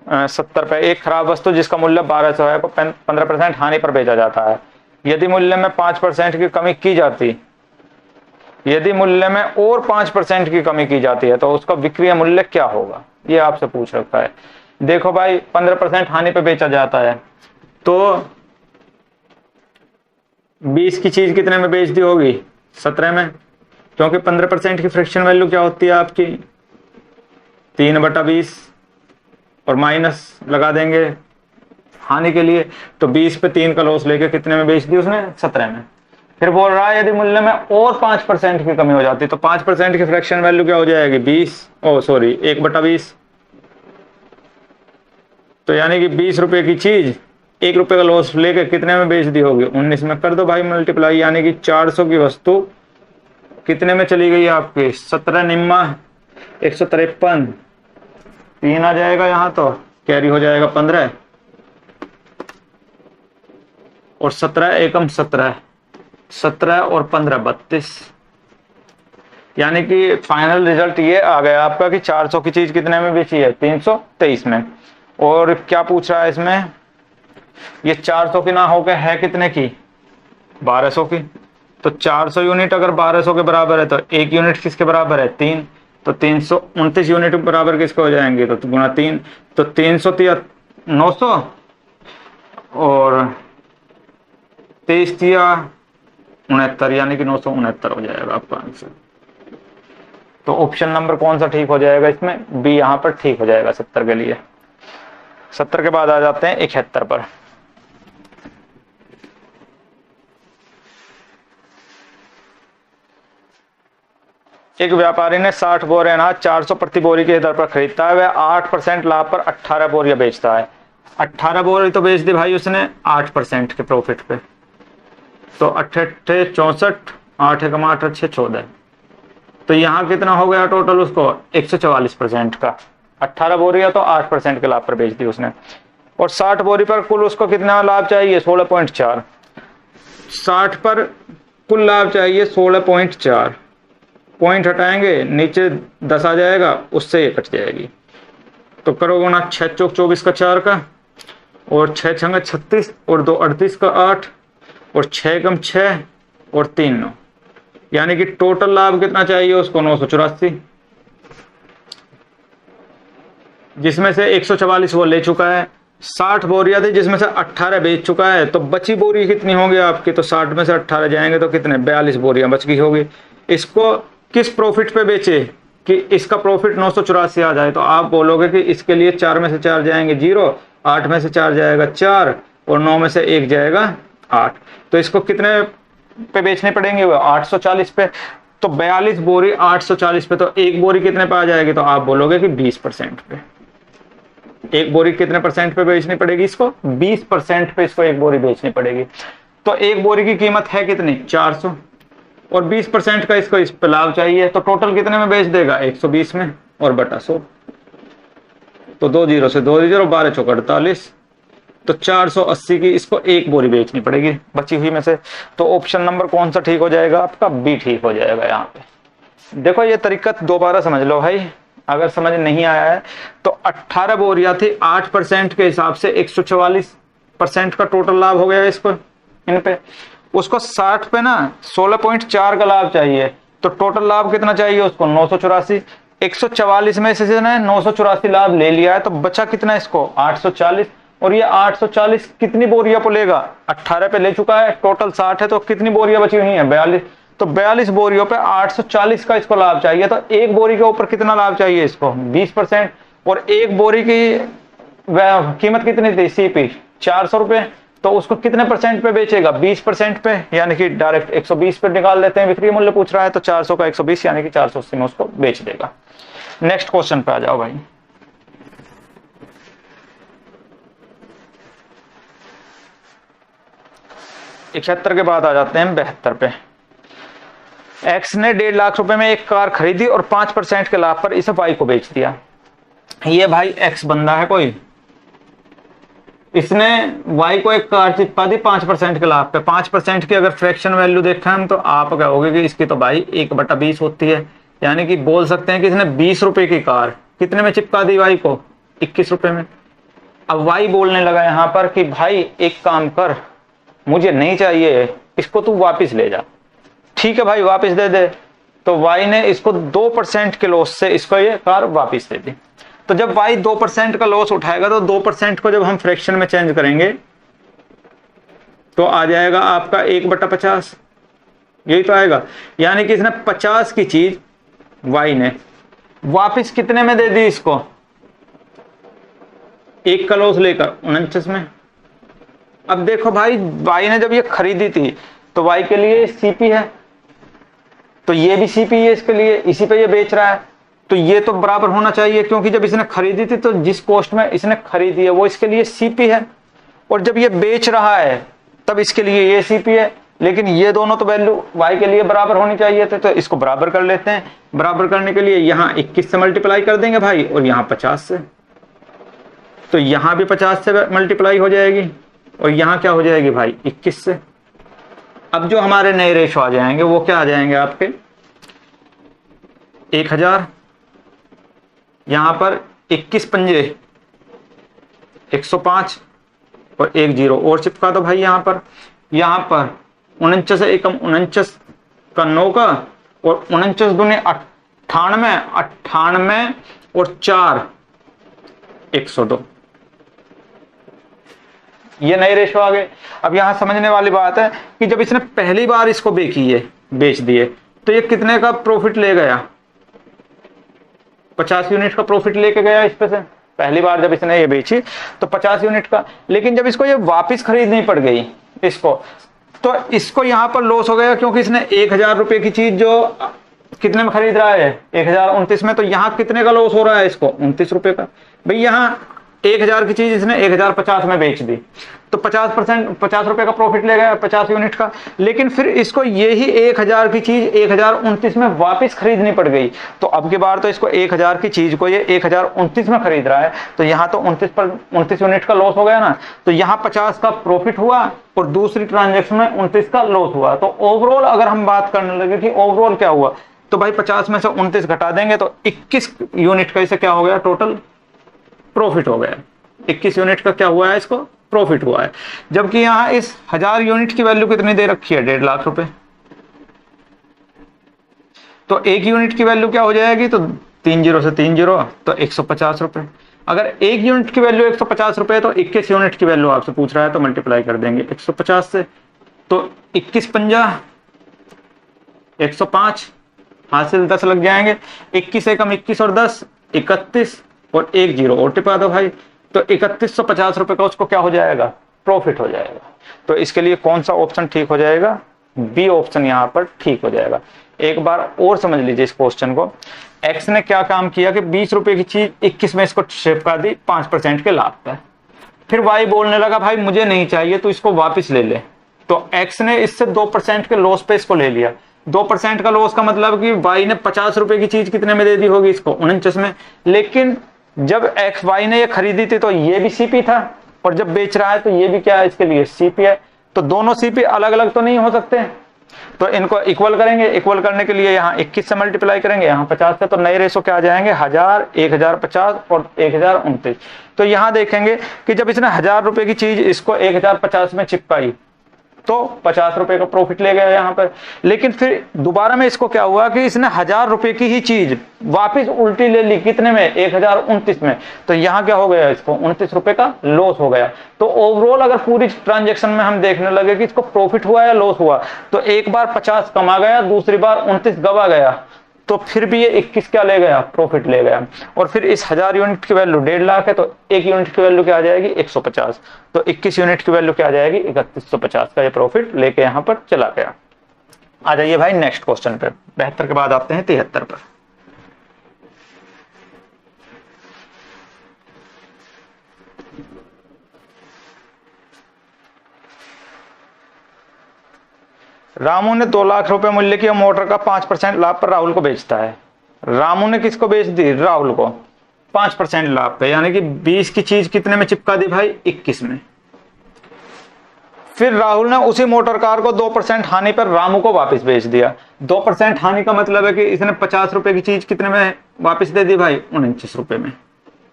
70 पे, एक खराब वस्तु जिसका मूल्य 1200 है को 15% हानि पर बेचा जाता है। यदि मूल्य में 5% की कमी की जाती, यदि मूल्य में और 5% की कमी की जाती है तो उसका विक्रय मूल्य क्या होगा, ये आपसे पूछ रखा है। देखो भाई, 15% हानि पे बेचा जाता है तो 20 की चीज कितने में बेच दी होगी? 17 में, क्योंकि 15% की फ्रैक्शन वैल्यू क्या होती है आपकी? 3/20 और माइनस लगा देंगे हानि के लिए, तो 20 पे 3 का लॉस लेके कितने में बेच दी उसने? 17 में। फिर बोल रहा है यदि मूल्य में और 5% की कमी हो जाती तो 5% की फ्रैक्शन वैल्यू क्या हो जाएगी? 1/20। तो यानी कि 20 रुपए की चीज 1 रुपए का लॉस लेके कितने में बेच दी होगी? 19 में। कर दो भाई मल्टीप्लाई, यानी कि 400 की वस्तु कितने में चली गई आपकी? 17 निम्मा 153, 3 आ जाएगा यहाँ, तो कैरी हो जाएगा 15 और 17 एकम 17, 17 और 15 32। यानी कि फाइनल रिजल्ट ये आ गया आपका कि 400 की चीज कितने में बेची है? 323 में। और क्या पूछ रहा है इसमें? ये 400 की ना होकर है कितने की? 1200 की। तो 400 यूनिट अगर 1200 के बराबर है तो 1 यूनिट किसके बराबर है? 3। तो 329 यूनिट बराबर किसके हो जाएंगे? तो गुना 3, तो 300 900 और 23 69, यानी कि 969 हो जाएगा आपका आंसर। तो ऑप्शन नंबर कौन सा ठीक हो जाएगा इसमें? बी यहाँ पर ठीक हो जाएगा 70 के लिए। 70 के बाद आ जाते हैं 71 पर। एक व्यापारी ने 60 बोरे अनाज 400 प्रति बोरी की दर पर खरीदता है। वह 8% लाभ पर 18 बोरियां बेचता है। 18 बोरी तो बेच दी भाई उसने 8% के प्रॉफिट पे। तो 8 64, 8 एकम 8 6 14। तो यहाँ कितना हो गया टोटल उसको? 144% का। 18 बोरियां तो 8% के लाभ पर बेच दी उसने। और 60 बोरी पर कुल उसको कितना लाभ चाहिए? 16.4। 60 पर कुल लाभ चाहिए 16.4। पॉइंट हटाएंगे, नीचे 10 आ जाएगा, उससे ये कट जाएगी। तो करो गुना 6 चौक 24 का 4 का, और 6 छंगा 36 और 2 38 का 8 और 6 एकम 6 और 3 9, यानी कि टोटल लाभ कितना चाहिए उसको? 984, जिसमें से 144 वो ले चुका है। 60 बोरियां थी जिसमें से 18 बेच चुका है, तो बची बोरी कितनी होगी आपकी? तो 60 में से 18 जाएंगे तो कितने? 42 बोरियां बच गई होगी। इसको किस प्रॉफिट पे बेचे कि इसका प्रॉफिट 984 आ जाए? तो आप बोलोगे कि इसके लिए 4 में से 4 जाएंगे 0, 8 में से 4 जाएगा 4 और 9 में से 1 जाएगा 8। तो इसको कितने पे बेचने पड़ेंगे? वो 840 पे। तो 42 बोरी 840 पे, तो एक बोरी कितने पे आ जाएगी? तो आप बोलोगे कि 20% पे। एक बोरी कितने % पे बेचनी पड़ेगी इसको? 20% पे इसको एक बोरी बेचनी पड़ेगी। तो एक बोरी की कीमत है कितनी? 400 और 20% का इसको इस पे लाभ चाहिए, तो टोटल कितने में बेच देगा? 120 में और बटा 100। तो 2 0 से 2 0, 12 चौक 48, तो 480 की इसको एक बोरी बेचनी पड़ेगी बची हुई में से। तो ऑप्शन नंबर कौन सा ठीक हो जाएगा आपका? बी ठीक हो जाएगा। यहाँ पे देखो ये तरीका दोबारा समझ लो भाई, अगर समझ नहीं आया है तो 18 बोरियां थी, 8% के हिसाब से 144% का टोटल लाभ हो गया इसको इन पे। उसको 60 पे ना 16.4 का लाभ चाहिए, तो टोटल लाभ कितना चाहिए उसको? 984। 144 में से 984 लाभ ले लिया है, तो बचा कितना इसको? 840। और ये 840 कितनी बोरियां पे लेगा? 18 पे ले चुका है, टोटल 60 है, तो कितनी बोरियां बची हुई हैं? 42। तो तो 42 बोरियों पे 840 का इसको लाभ चाहिए, तो एक बोरी के ऊपर कितना लाभ चाहिए इसको 20%। और एक बोरी की कीमत कितनी थी सीपी 400 रुपए, तो उसको कितने परसेंट पे बेचेगा 20% पे, यानी कि डायरेक्ट 120 पे निकाल लेते हैं। विक्रय मूल्य पूछ रहा है तो 400 का 120 यानी कि 480 में उसको बेच देगा। नेक्स्ट क्वेश्चन पे आ जाओ भाई। 71 के बाद आ जाते हैं 72 पे। एक्स ने 1.5 लाख रुपए में एक कार खरीदी और 5% के लाभ पर इसे वाई को बेच दिया। ये भाई एक्स बंदा है कोई, इसने वाई को एक कार चिपका दी 5% के लाभ पे। 5% की अगर फ्रैक्शन वैल्यू देखें हम तो आप कहोगे कि इसकी तो भाई 1/20 होती है, यानी कि बोल सकते हैं कि इसने 20 रुपए की कार कितने में चिपका दी वाई को 21 रुपए में। अब वाई बोलने लगा यहां पर कि भाई एक काम कर, मुझे नहीं चाहिए इसको, तू वापिस ले जा। ठीक है भाई वापिस दे दे। तो वाई ने इसको 2% के लॉस से इसको ये कार वापिस दे दी। तो जब वाई 2% का लॉस उठाएगा तो 2% को जब हम फ्रैक्शन में चेंज करेंगे तो आ जाएगा आपका 1/50, यही तो आएगा। यानी कि इसने 50 की चीज वाई ने वापिस कितने में दे दी इसको, 1 का लॉस लेकर 49 में। अब देखो भाई वाई ने जब ये खरीदी थी तो वाई के लिए सीपी है, तो ये भी सीपी है इसके लिए, इसी पे ये बेच रहा है, तो ये तो बराबर होना चाहिए, क्योंकि जब इसने खरीदी थी तो जिस कॉस्ट में इसने खरीदी है वो इसके लिए सीपी है, और जब ये बेच रहा है तब इसके लिए ये सीपी है। लेकिन ये दोनों तो वैल्यू वाई के लिए बराबर होनी चाहिए थे, तो इसको बराबर कर लेते हैं। बराबर करने के लिए यहाँ 21 से मल्टीप्लाई कर देंगे भाई, और यहाँ 50 से, तो यहाँ भी 50 से मल्टीप्लाई हो जाएगी, और यहाँ क्या हो जाएगी भाई 21 से। अब जो हमारे नए रेशो आ जाएंगे वो क्या आ जाएंगे आपके 1000, यहां पर 21 पंजे 105 और 1 0 और चिपका दो भाई। यहां पर 49 से एकम 49 का 9 का, और 49 दूनी 98, 98 और 4 102, ये नए रेशो आ गए। अब यहां समझने वाली बात है कि जब इसने पहली बार इसको बेच दिए तो ये कितने का प्रॉफिट ले गया, 50 यूनिट का प्रॉफिट लेके गया इस पे से। पहली बार जब इसने ये बेची तो 50 यूनिट का, लेकिन जब इसको ये वापस खरीदनी पड़ गई इसको, तो इसको यहां पर लॉस हो गया, क्योंकि इसने 1000 रुपए की चीज जो कितने में खरीद रहा है 1029 में, तो यहां कितने का लॉस हो रहा है इसको 29 रुपए का। भाई यहां 1000 की चीज इसने 1050 में बेच दी, तो 50 रुपए का प्रॉफिट ले गया 50 यूनिट का। लेकिन फिर इसको यही 1000 की चीज 1029 में वापस खरीदनी पड़ गई, तो अब की बार तो इसको 1000 की चीज को ये 1029 में खरीद रहा है, तो यहाँ तो 29 यूनिट का लॉस हो गया ना, तो यहाँ 50 का प्रॉफिट हुआ और दूसरी ट्रांजेक्शन में 29 का लॉस हुआ। तो ओवरऑल अगर हम बात करने लगे कि ओवरऑल क्या हुआ, तो भाई 50 में से 29 घटा देंगे तो 21 यूनिट का इसे क्या हो गया टोटल प्रॉफिट हो गया। 21 यूनिट का क्या हुआ है इसको प्रॉफिट हुआ है। जबकि यहां इस 1000 यूनिट की वैल्यू कितनी दे रखी है 1.5 लाख रुपए, तो 1 यूनिट की वैल्यू क्या हो जाएगी, तो 3 0 से 3 0 तो 150 रुपए। अगर 1 यूनिट की वैल्यू 150 रुपए तो 21 यूनिट की वैल्यू आपसे पूछ रहा है तो मल्टीप्लाई कर देंगे 150 से, तो 21 पंजा 105 हासिल 10 लग जाएंगे, 21 एकम 21 और 10 31 और 1 0 और टिपा दो भाई, तो 3150 रुपए का उसको क्या हो जाएगा प्रॉफिट हो जाएगा। तो इसके लिए कौन सा ऑप्शन ठीक हो जाएगा, बी ऑप्शन यहां पर ठीक हो जाएगा। एक बार और समझ लीजिए इस क्वेश्चन को। एक्स ने क्या काम किया कि 20 रुपए की चीज 21 में इसको चिपका दी 5% के लाभ पर। फिर वाई बोलने लगा भाई मुझे नहीं चाहिए तो इसको वापस ले ले, तो एक्स ने इससे 2% के लॉस पे इसको ले लिया। 2% का लॉस का मतलब कि वाई ने 50 रुपए की चीज कितने में दे दी होगी इसको 49 में। लेकिन जब एक्स वाई ने ये खरीदी थी तो ये भी सीपी था, और जब बेच रहा है तो ये भी क्या है इसके लिए सीपी है। तो दोनों सीपी अलग अलग तो नहीं हो सकते, तो इनको इक्वल करेंगे। इक्वल करने के लिए यहाँ 21 से मल्टीप्लाई करेंगे, यहाँ 50 से, तो नए रेशो क्या आ जाएंगे 1000, 1050 और 1029। तो यहाँ देखेंगे कि जब इसने 1000 रुपए की चीज इसको 1050 में चिपकाई तो 50 रुपए का प्रॉफिट ले गया यहाँ पर। लेकिन फिर दोबारा में इसको क्या हुआ कि इसने 1000 रुपए की ही चीज वापस उल्टी ले ली, कितने में, 1029 में। तो यहाँ क्या हो गया, इसको 29 रुपए का लॉस हो गया। तो ओवरऑल अगर पूरी ट्रांजेक्शन में हम देखने लगे कि इसको प्रॉफिट हुआ या लॉस हुआ, तो एक बार 50 कमा गया, दूसरी बार 29 गवा गया, तो फिर भी ये 21 क्या ले गया, प्रॉफिट ले गया। और फिर इस 1000 यूनिट की वैल्यू 1.5 लाख है, तो एक यूनिट की वैल्यू क्या आ जाएगी, 150। तो 21 यूनिट की वैल्यू क्या आ जाएगी, 3150 का ये प्रॉफिट लेके यहाँ पर चला गया। आ जाइए भाई नेक्स्ट क्वेश्चन पे। 72 के बाद आते हैं 73 पर। रामू ने 2 लाख रुपए मूल्य की मोटर का 5% लाभ पर राहुल को बेचता है। रामू ने किसको बेच दी, राहुल को 5% लाभ पे, यानी कि 20 की चीज कितने में चिपका दी भाई, 21 में। फिर राहुल ने उसी मोटर कार को 2% हानि पर रामू को वापस बेच दिया। 2% हानि का मतलब है कि इसने 50 रुपए की चीज कितने में वापस दे दी भाई, 29 रुपए में।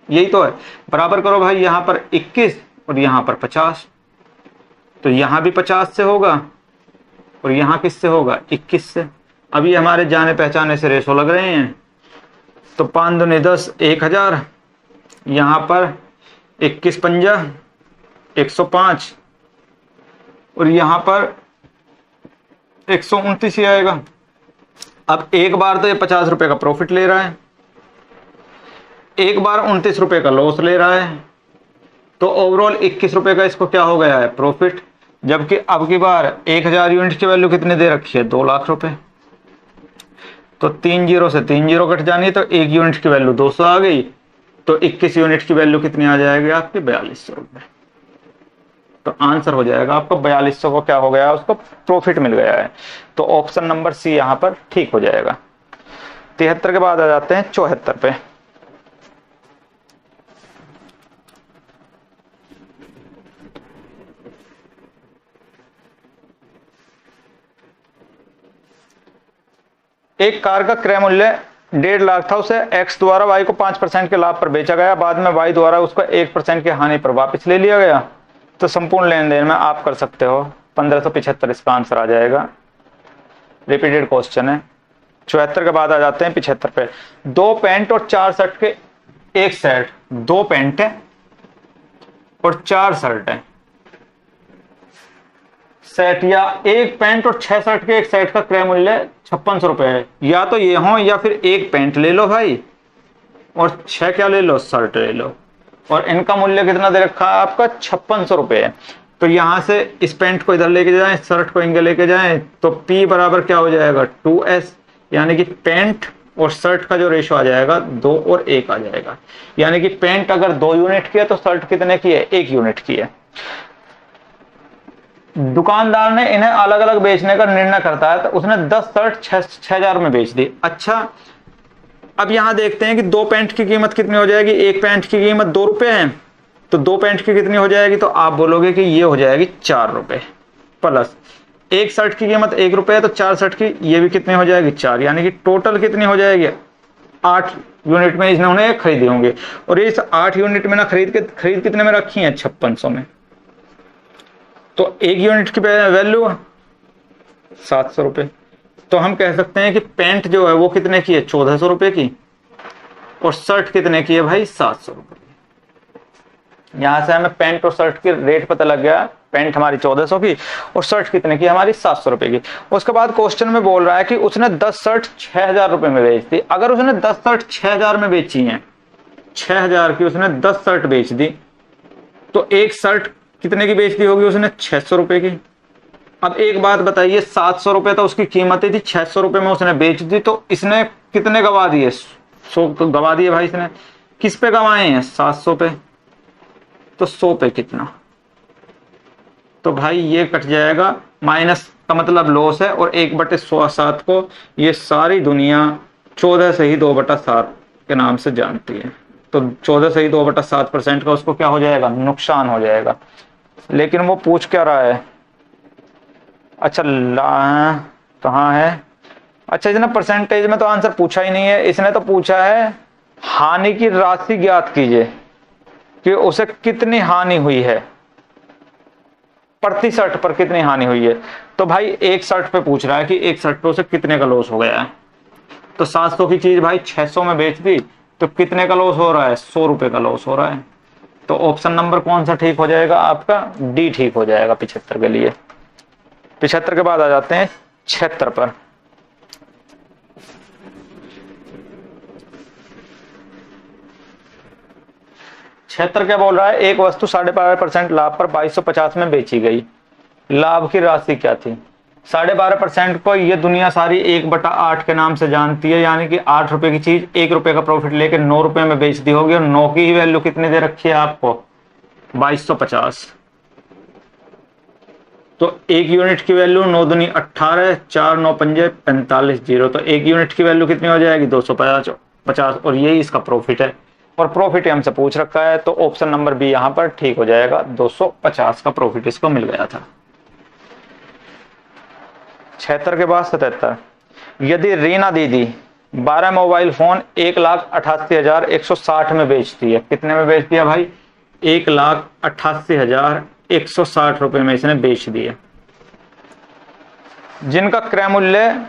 यही तो है। बराबर करो भाई, यहां पर 21 और यहां पर 50, तो यहां भी 50 से होगा और यहां किससे होगा, 21 से। अभी हमारे जाने पहचाने से रेशो लग रहे हैं, तो 5 दूनी 10, 1000, यहां पर 21 पंजा 105 और यहां पर 129 ही आएगा। अब एक बार तो ये 50 रुपए का प्रॉफिट ले रहा है, एक बार 29 रुपए का लॉस ले रहा है, तो ओवरऑल 21 रुपए का इसको क्या हो गया है, प्रॉफिट। जबकि अब की बार 1000 यूनिट की वैल्यू कितनी दे रखी है, 2 लाख रुपए। तो 3 जीरो से 3 जीरो कट जानी है, तो 1 यूनिट की वैल्यू 200 आ गई, तो 21 यूनिट की वैल्यू कितनी आ जाएगी आपकी, 4200 रुपए। तो आंसर हो जाएगा आपको 4200 को क्या हो गया, उसको प्रॉफिट मिल गया है। तो ऑप्शन नंबर सी यहां पर ठीक हो जाएगा। 73 के बाद आ जाते हैं 74 पे। एक कार का क्रय मूल्य 1.5 लाख था, उसे एक्स द्वारा वाई को 5% के लाभ पर बेचा गया, बाद में वाई द्वारा उसको 1% की हानि पर वापस ले लिया गया। तो संपूर्ण लेन देन में आप कर सकते हो 1575, इसका आंसर आ जाएगा। रिपीटेड क्वेश्चन है। 74 के बाद आ जाते हैं 75 पे। 2 पैंट और 4 शर्ट के एक सेट, 2 पैंट है और 4 शर्ट है सेट, या एक पैंट और 6 शर्ट के एक सेट का क्रय मूल्य 5600 रुपए है। या तो ये हो, या फिर एक पैंट ले लो भाई और 6 क्या ले लो, शर्ट ले लो, और इनका मूल्य कितना दे रखा है आपका, 5600 रुपए है। तो यहां से इस पैंट को इधर लेके जाएं, शर्ट को इनके लेके जाएं, तो P बराबर क्या हो जाएगा, 2S, यानी कि पैंट और शर्ट का जो रेशो आ जाएगा 2 और 1 आ जाएगा। यानी कि पैंट अगर 2 यूनिट की है तो शर्ट कितने की है, 1 यूनिट की है। दुकानदार ने इन्हें अलग अलग बेचने का निर्णय करता है, तो उसने 10 शर्ट 6000 में बेच दी। अच्छा, अब यहां देखते हैं कि 2 पैंट की कीमत कितनी हो जाएगी, एक पैंट की कीमत 2 रुपए है, तो 2 पैंट की कितनी हो जाएगी, तो आप बोलोगे कि ये हो जाएगी 4 रुपए, प्लस एक शर्ट की कीमत 1 रुपए है, तो 4 शर्ट की ये भी कितनी हो जाएगी, 4, यानी कि टोटल कितनी हो जाएगी, 8 यूनिट में इन्होंने खरीदे होंगे। और इस 8 यूनिट में ना खरीद कितने में रखी है, 5600 में। तो 1 यूनिट की वैल्यू 700 रुपए। तो हम कह सकते हैं कि पैंट जो है वो कितने की है, 1400 रुपए की, और शर्ट कितने की है भाई, 700 रुपए की। यहां से हमें पैंट और शर्ट की रेट पता लग गया। पैंट हमारी 1400 की और शर्ट कितने की, हमारी 700 रुपए की। उसके बाद क्वेश्चन में बोल रहा है कि उसने 10 शर्ट 6000 रुपए में बेच दी। अगर उसने 10 शर्ट 6000 में बेची है, 6000 की उसने 10 शर्ट बेच दी, तो एक शर्ट कितने की बेच दी होगी उसने, 600 रुपए की। अब एक बात बताइए, 700 रुपए तो उसकी कीमत थी, 600 रुपए में उसने बेच दी, तो इसने कितने गवा दिए, 100 तो गवा दिए भाई इसने। किस पे गवाए हैं, 700 पे, तो 100 पे कितना, तो भाई ये कट जाएगा, माइनस का मतलब लॉस है, और 1/7 को ये सारी दुनिया 14 से ही 2/7 के नाम से जानती है। तो 14 से ही 2/7% का उसको क्या हो जाएगा, नुकसान हो जाएगा। लेकिन वो पूछ क्या रहा है, अच्छा कहाँ है, अच्छा इसने परसेंटेज में तो आंसर पूछा ही नहीं है, इसने तो पूछा है हानि की राशि ज्ञात कीजिए कि उसे कितनी हानि हुई है। प्रति शर्ट पर कितनी हानि हुई है। तो भाई एक शर्ट पे पूछ रहा है कि एक शर्ट पे उसे कितने का लॉस हो गया है। तो 700 की चीज भाई 600 में बेच दी तो कितने का लॉस हो रहा है, 100 रुपए का लॉस हो रहा है। तो ऑप्शन नंबर कौन सा ठीक हो जाएगा आपका, डी ठीक हो जाएगा 75 के लिए। 75 के बाद आ जाते हैं 76 पर। 76 क्या बोल रहा है, एक वस्तु 12.5% लाभ पर 2250 में बेची गई, लाभ की राशि क्या थी। 12.5% को ये दुनिया सारी 1/8 के नाम से जानती है, यानी कि 8 रुपए की चीज 1 रुपए का प्रॉफिट लेके 9 रुपए में बेच दी होगी, और 9 की ही वैल्यू कितनी दे रखी है आपको, 2250। तो एक यूनिट की वैल्यू 9 दूनी 18, 4 9 पंजे 45 जीरो, तो एक यूनिट की वैल्यू कितनी हो जाएगी 250, और यही इसका प्रॉफिट है, और प्रॉफिट हमसे पूछ रखा है। तो ऑप्शन नंबर बी यहां पर ठीक हो जाएगा, 250 का प्रॉफिट इसको मिल गया था। 76 के बाद 77, यदि रीना दीदी 12 मोबाइल फोन 1,88,160 में बेचती है, कितने में बेच दिया भाई, 1,88,160 रुपए में इसने बेच दिए, जिनका क्रय मूल्य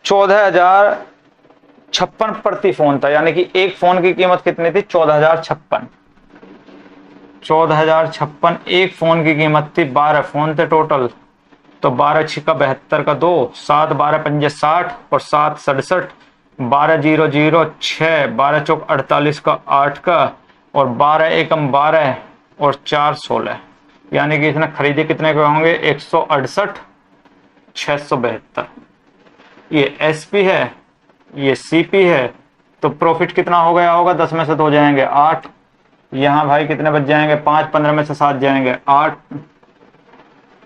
14,056 प्रति फोन था, यानी कि एक फोन की कीमत कितनी थी, 14,056, एक फोन की कीमत थी, 12 फोन थे टोटल, तो 12 छिका 72 का 2, 7 12 पंजे 60 और 7 67, 12 0 0 6, 12 चौक 48 का 8 का, और 12 एकम 12 और 4 16, यानी कि इसने खरीदे कितने के होंगे, 168 672। ये एसपी है, ये सीपी है, तो प्रॉफिट कितना हो गया होगा, 10 में से 2 जाएंगे 8, यहाँ भाई कितने बच जाएंगे 5, 15 में से 7 जाएंगे 8,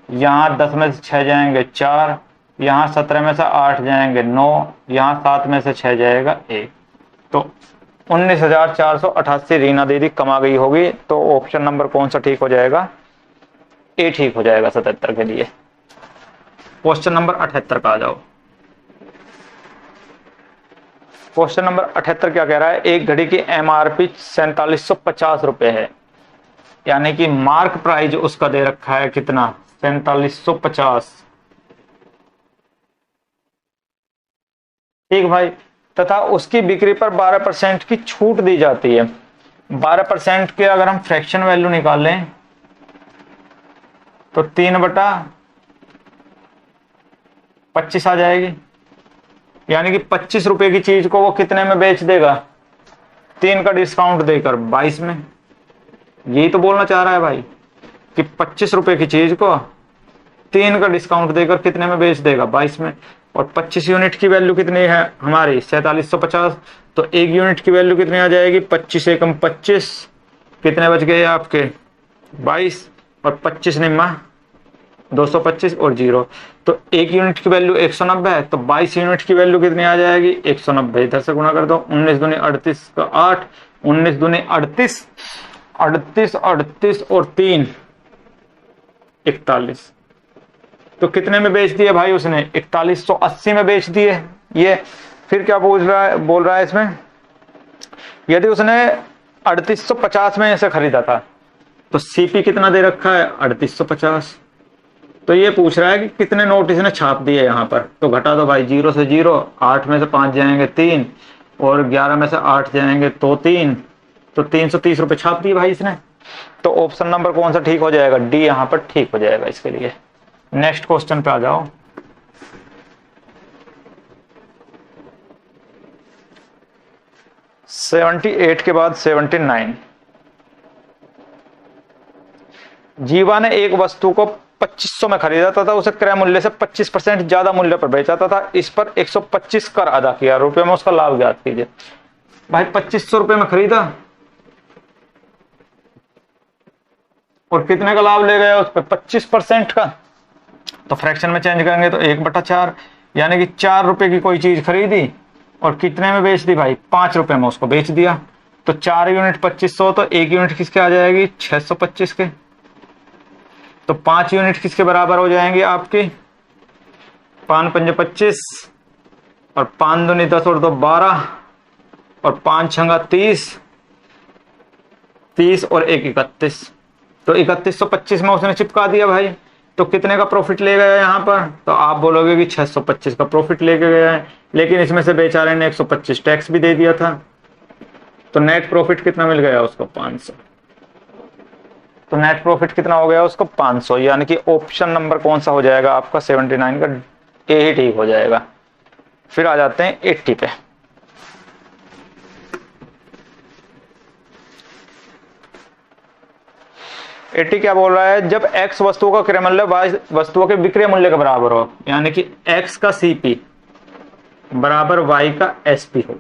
यहाँ 10 में से 6 जाएंगे 4, यहाँ 17 में से 8 जाएंगे 9, यहाँ 7 में से 6 जाएगा 1, तो 19,488 रीना दीदी कमा गई होगी। तो ऑप्शन नंबर कौन सा ठीक हो जाएगा, ए ठीक हो जाएगा 77 के लिए। क्वेश्चन नंबर 78 का आ जाओ। क्वेश्चन नंबर 78 क्या कह रहा है, एक घड़ी की एमआरपी 4750 रुपए है, यानी कि मार्क प्राइस उसका दे रखा है कितना, 4750। ठीक भाई, तथा उसकी बिक्री पर 12% की छूट दी जाती है। 12% के अगर हम फ्रैक्शन वैल्यू निकालें तो 3/25 आ जाएगी, यानी कि 25 रुपए की चीज को वो कितने में बेच देगा, 3 का डिस्काउंट देकर 22 में। यही तो बोलना चाह रहा है भाई कि 25 रुपए की चीज को 3 का डिस्काउंट देकर कितने में बेच देगा, 22 में। और 25 यूनिट की वैल्यू कितनी है हमारी, 4750, तो एक यूनिट की वैल्यू कितनी आ जाएगी, 25 एकम 25, कितने बच गए आपके 22, और 25 निम्मा 225 और 0, तो एक यूनिट की वैल्यू 190 है, तो 22 यूनिट की वैल्यू कितनी आ जाएगी, 190। इधर से गुणा कर दो, 19 दूनी 38 का 8, 19 दूनी 38, 38 38 और 3 41, तो कितने में बेच दिए भाई उसने, 4180 में बेच दिए ये। फिर क्या बोल रहा है इसमें, यदि उसने 3850 में इसे खरीदा था, तो सीपी कितना दे रखा है 3850, तो ये पूछ रहा है कि कितने नोट इसने छाप दिए यहाँ पर, तो घटा दो भाई, 0 से 0, 8 में से 5 जाएंगे 3, और 11 में से 8 जाएंगे तो 3, तो 330 रुपए छाप दिए भाई इसने। तो ऑप्शन नंबर कौन सा ठीक हो जाएगा, डी यहाँ पर ठीक हो जाएगा इसके लिए। नेक्स्ट क्वेश्चन पे आ जाओ। सेवेंटी के बाद 79, जीवा ने एक वस्तु को 2500 में खरीदा तथा उसे क्रय मूल्य से 25% ज्यादा मूल्य पर बेचा तथा इस पर 125 कर अदा किया, रुपये में उसका लाभ ज्ञात कीजिए। भाई 2500 रुपये में खरीदा और कितने का लाभ ले गया उस पर, 25% का, तो फ्रैक्शन में चेंज करेंगे तो 1/4, यानी कि 4 रुपए की कोई चीज खरीदी और कितने में बेच दी भाई, 5 रुपए में उसको बेच दिया, तो 4 यूनिट 2500, तो एक यूनिट किसके आ जाएगी 625 के, तो 5 यूनिट किसके बराबर हो जाएंगे आपकी, 5 पंजे 25 और 5 दूनी 10 और 2 12 और 5 छंगा 30, 30 और 1 31, तो 3125 में उसने चिपका दिया भाई। तो कितने का प्रॉफिट ले गया यहाँ पर, तो आप बोलोगे कि 625 का प्रॉफिट लेके गया है, लेकिन इसमें से बेचारे ने 125 टैक्स भी दे दिया था, तो नेट प्रॉफिट कितना मिल गया उसको, 500। तो नेट प्रॉफिट कितना हो गया उसको, 500। यानी कि ऑप्शन नंबर कौन सा हो जाएगा आपका, 79 का ए ही ठीक हो जाएगा। फिर आ जाते हैं 80 पे। एटी क्या बोल रहा है, जब x वस्तुओं का क्रय मूल्य y वस्तुओं के विक्रय मूल्य के बराबर हो, यानी कि x का CP बराबर y का SP हो,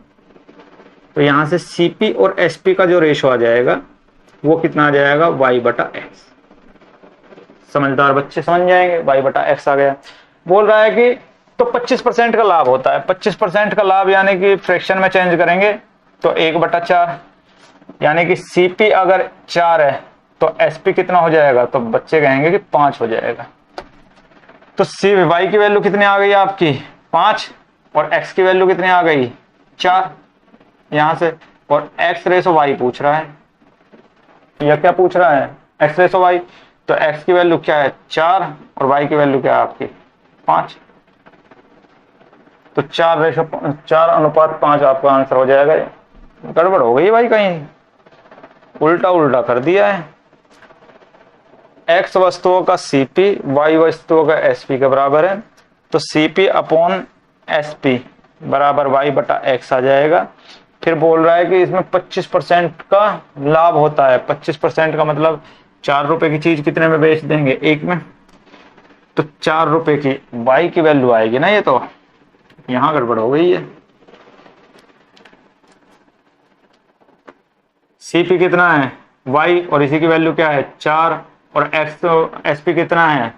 तो यहां से CP और SP का जो रेशो आ जाएगा वो कितना आ जाएगा, y बटा x। समझदार बच्चे समझ जाएंगे, y बटा x आ गया। बोल रहा है कि तो 25% का लाभ होता है, 25% का लाभ यानी कि फ्रैक्शन में चेंज करेंगे तो 1/4, यानी कि CP अगर 4 है तो SP कितना हो जाएगा, तो बच्चे कहेंगे कि 5 हो जाएगा। तो y की वैल्यू कितनी आ गई आपकी, 5, और x की वैल्यू कितनी आ गई, 4 यहां से, और x रेशो y पूछ रहा है, या क्या पूछ रहा है, x रेशो y। तो x की वैल्यू क्या है, 4, और y की वैल्यू क्या है आपकी, 5। तो 4:5 आपका आंसर हो जाएगा। गड़बड़ हो गई भाई, कहीं उल्टा उल्टा कर दिया है। x वस्तुओं का CP y वस्तुओं का SP के बराबर है, तो CP अपॉन SP बराबर y बटा x आ जाएगा। फिर बोल रहा है कि इसमें 25% का लाभ होता है। 25% का मतलब 4 रुपए की चीज कितने में बेच देंगे, 1 में, तो 4 रुपए की y की वैल्यू आएगी ना, ये तो यहां गड़बड़ हो गई है। CP कितना है, y, और इसी की वैल्यू क्या है, 4, और x तो SP कितना है,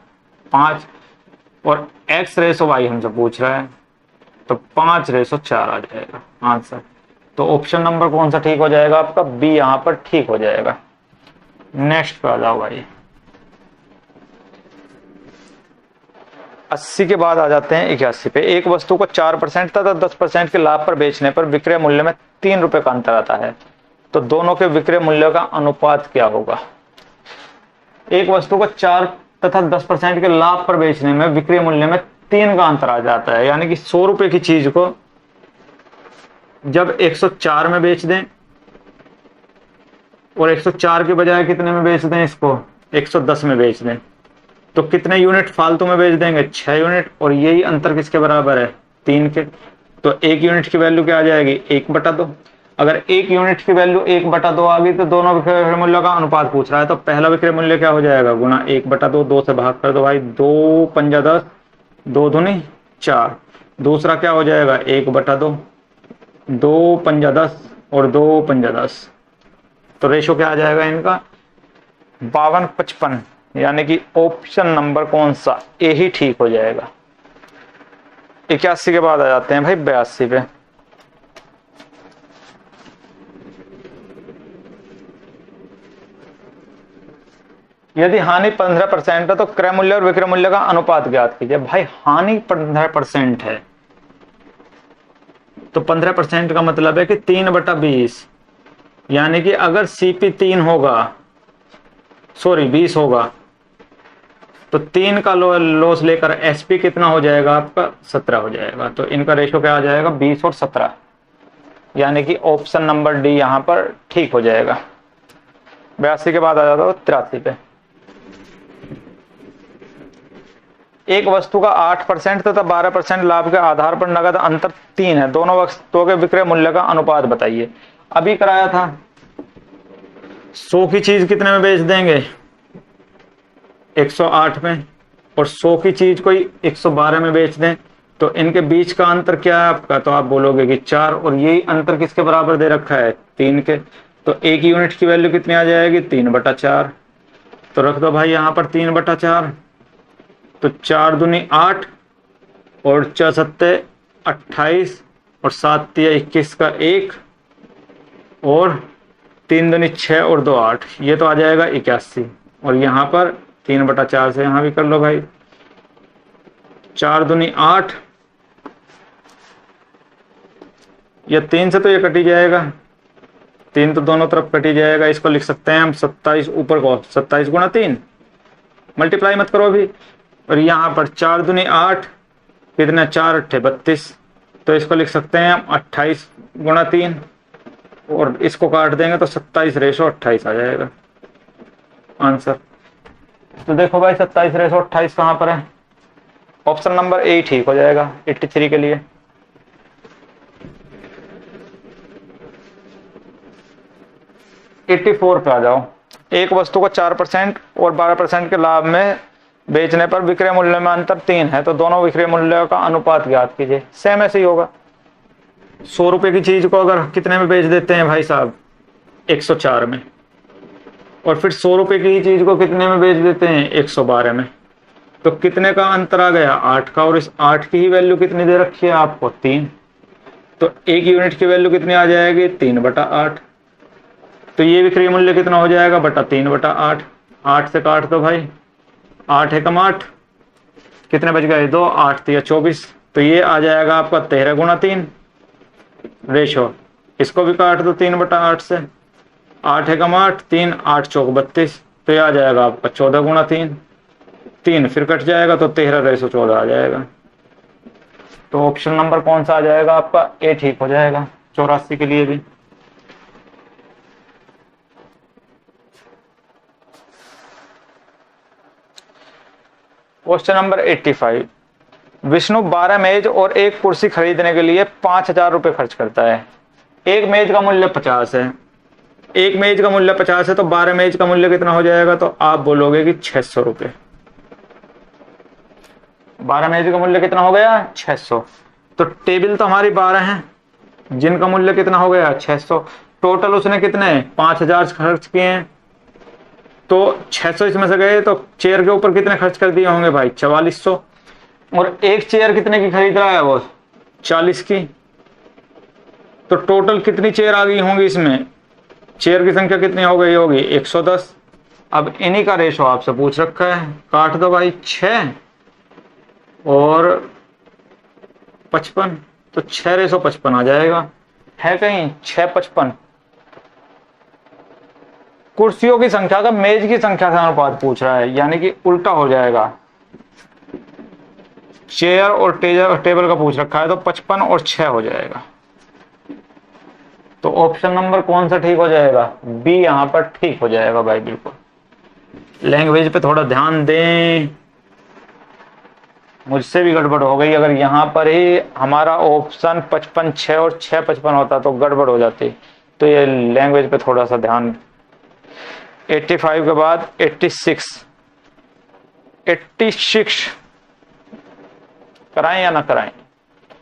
5, और x रेशो y हमसे पूछ रहा है, तो 5:4 आ जाएगा आंसर। तो ऑप्शन नंबर कौन सा ठीक हो जाएगा आपका, बी यहां पर ठीक हो जाएगा। नेक्स्ट पे आ जाओ भाई। 80 के बाद आ जाते हैं 81 पे। एक वस्तु को 4% तथा 10% के लाभ पर बेचने पर विक्रय मूल्य में 3 रुपए का अंतर आता है, तो दोनों के विक्रय मूल्य का अनुपात क्या होगा। एक वस्तु को 4 तथा 10% के लाभ पर बेचने में विक्रय मूल्य में 3 का अंतर आ जाता है, यानी कि 100 रुपए की चीज को जब 104 में बेच दें, और 104 के बजाय कितने में बेच दें, इसको 110 में बेच दें, तो कितने यूनिट फालतू में बेच देंगे, 6 यूनिट, और यही अंतर किसके बराबर है, 3 के। तो 1 यूनिट की वैल्यू क्या आ जाएगी, 1/2। अगर 1 यूनिट की वैल्यू 1/2 आ गई तो दोनों विक्रय मूल्य का अनुपात पूछ रहा है, तो पहला विक्रय मूल्य क्या हो जाएगा, गुना 1/2, 2 से भाग कर दो भाई, 2 पंजा 10, 2 दूनी 4। दूसरा क्या हो जाएगा, 1/2, 2 पंजा 10, और 2 पंजा 10। तो रेशो क्या आ जाएगा इनका, 52-55, यानी कि ऑप्शन नंबर कौन सा, ए ही ठीक हो जाएगा। 81 के बाद आ जाते हैं भाई 82 पे। यदि हानि 15% है तो क्रय मूल्य और विक्रय मूल्य का अनुपात ज्ञात कीजिए। भाई हानि 15% है, तो 15% का मतलब है कि 3/20, यानी कि अगर CP 3 होगा, सॉरी 20 होगा, तो 3 का लॉस लेकर SP कितना हो जाएगा आपका, 17 हो जाएगा। तो इनका रेशो क्या आ जाएगा, 20 और 17, यानी कि ऑप्शन नंबर डी यहां पर ठीक हो जाएगा। 82 के बाद आ जाता है 83 पे। एक वस्तु का 8% तथा 12% लाभ के आधार पर नगद अंतर 3 है, दोनों वस्तुओं के विक्रय मूल्य का अनुपात बताइए। अभी कराया था, 100 की चीज कितने में बेच देंगे, 108 में, और 100 की चीज कोई 112 में बेच दें, तो इनके बीच का अंतर क्या है आपका, तो आप बोलोगे कि 4, और यही अंतर किसके बराबर दे रखा है, 3 के। तो 1 यूनिट की वैल्यू कितनी आ जाएगी, 3/4। तो रख दो भाई यहां पर 3/4, तो 4 दूनी 8, और 4 सत्ते 28, और 7 तिया 21 का 1, और 3 दूनी 6, और 2 8, ये तो आ जाएगा 81। और यहाँ पर 3/4 से यहाँ भी कर लो भाई, 4 दूनी 8, या 3 से तो ये कटी जाएगा, 3 तो दोनों तरफ कटी जाएगा। इसको लिख सकते हैं हम 27, ऊपर को 27 गुणा 3, मल्टीप्लाई मत करो अभी। और यहाँ पर 4 दूनी 8, कितना 4 अट्ठे 32, तो इसको लिख सकते हैं हम 28 गुणा 3, और इसको काट देंगे तो 27/28 आ जाएगा आंसर। तो देखो भाई 27/28 कहां पर है, ऑप्शन नंबर ए ठीक हो जाएगा 83 के लिए। एट्टी 84 पे आ जाओ। एक वस्तु को 4% और 12% के लाभ में बेचने पर विक्रय मूल्य में अंतर 3 है, तो दोनों विक्रय मूल्यों का अनुपात ज्ञात कीजिए। सेम ऐसे ही होगा। 100 रुपए की चीज को अगर कितने में बेच देते हैं भाई साहब, 104 में, और फिर 100 रुपए की चीज को कितने में बेच देते हैं, 112 में, तो कितने का अंतर आ गया, 8 का। और इस 8 की ही वैल्यू कितनी दे रखी है आपको, 3, तो एक यूनिट की वैल्यू कितनी आ जाएगी, 3/8। तो ये विक्रय मूल्य कितना हो जाएगा, बटा 3/8। 8 से काट दो भाई, 8 एकम 8, कितने बच गए, 2, 8 3 24, तो ये आ जाएगा आपका 13 गुणा 3 रेशो। इसको भी काट दो 3/8 से, 8 एकम 8, 3 8 चौक 32, तो ये आ जाएगा आपका 14 गुणा 3, 3 फिर कट जाएगा तो 13/14 आ जाएगा। तो ऑप्शन नंबर कौन सा आ जाएगा आपका, ए ठीक हो जाएगा 84 के लिए भी। क्वेश्चन नंबर 85, विष्णु 12 मेज और एक कुर्सी खरीदने के लिए 5000 रुपए खर्च करता है। एक मेज का मूल्य 50 है, एक मेज का मूल्य 50 है, तो 12 मेज का मूल्य कितना हो जाएगा, तो आप बोलोगे कि 600 रुपए। 12 मेज का मूल्य कितना हो गया, 600। तो टेबल तो हमारी 12 है, जिनका मूल्य कितना हो गया, 600। टोटल उसने कितने 5000 खर्च किए हैं, तो 600 इसमें से गए, तो चेयर के ऊपर कितने खर्च कर दिए होंगे भाई, 4400। और एक चेयर कितने की खरीद रहा है वो, 40 की। तो टोटल कितनी चेयर आ गई होंगी इसमें, चेयर की संख्या कितनी हो गई होगी, 110। अब इन्हीं का रेशो आपसे पूछ रखा है, काट दो भाई 6 और 55, तो 6/55 आ जाएगा। है कहीं 6/55। कुर्सियों की संख्या का मेज की संख्या का अनुपात पूछ रहा है, यानी कि उल्टा हो जाएगा। चेयर और टेबल का पूछ रखा है, तो 55 और 6 हो जाएगा। तो ऑप्शन नंबर कौन सा ठीक हो जाएगा, बी यहां पर ठीक हो जाएगा भाई। बिल्कुल लैंग्वेज पे थोड़ा ध्यान दें, मुझसे भी गड़बड़ हो गई। अगर यहां पर ही हमारा ऑप्शन 55 6 और 6 55 होता तो गड़बड़ हो जाती। तो ये लैंग्वेज पे थोड़ा सा ध्यान। 85 के बाद 86 कराएं या ना कराएं,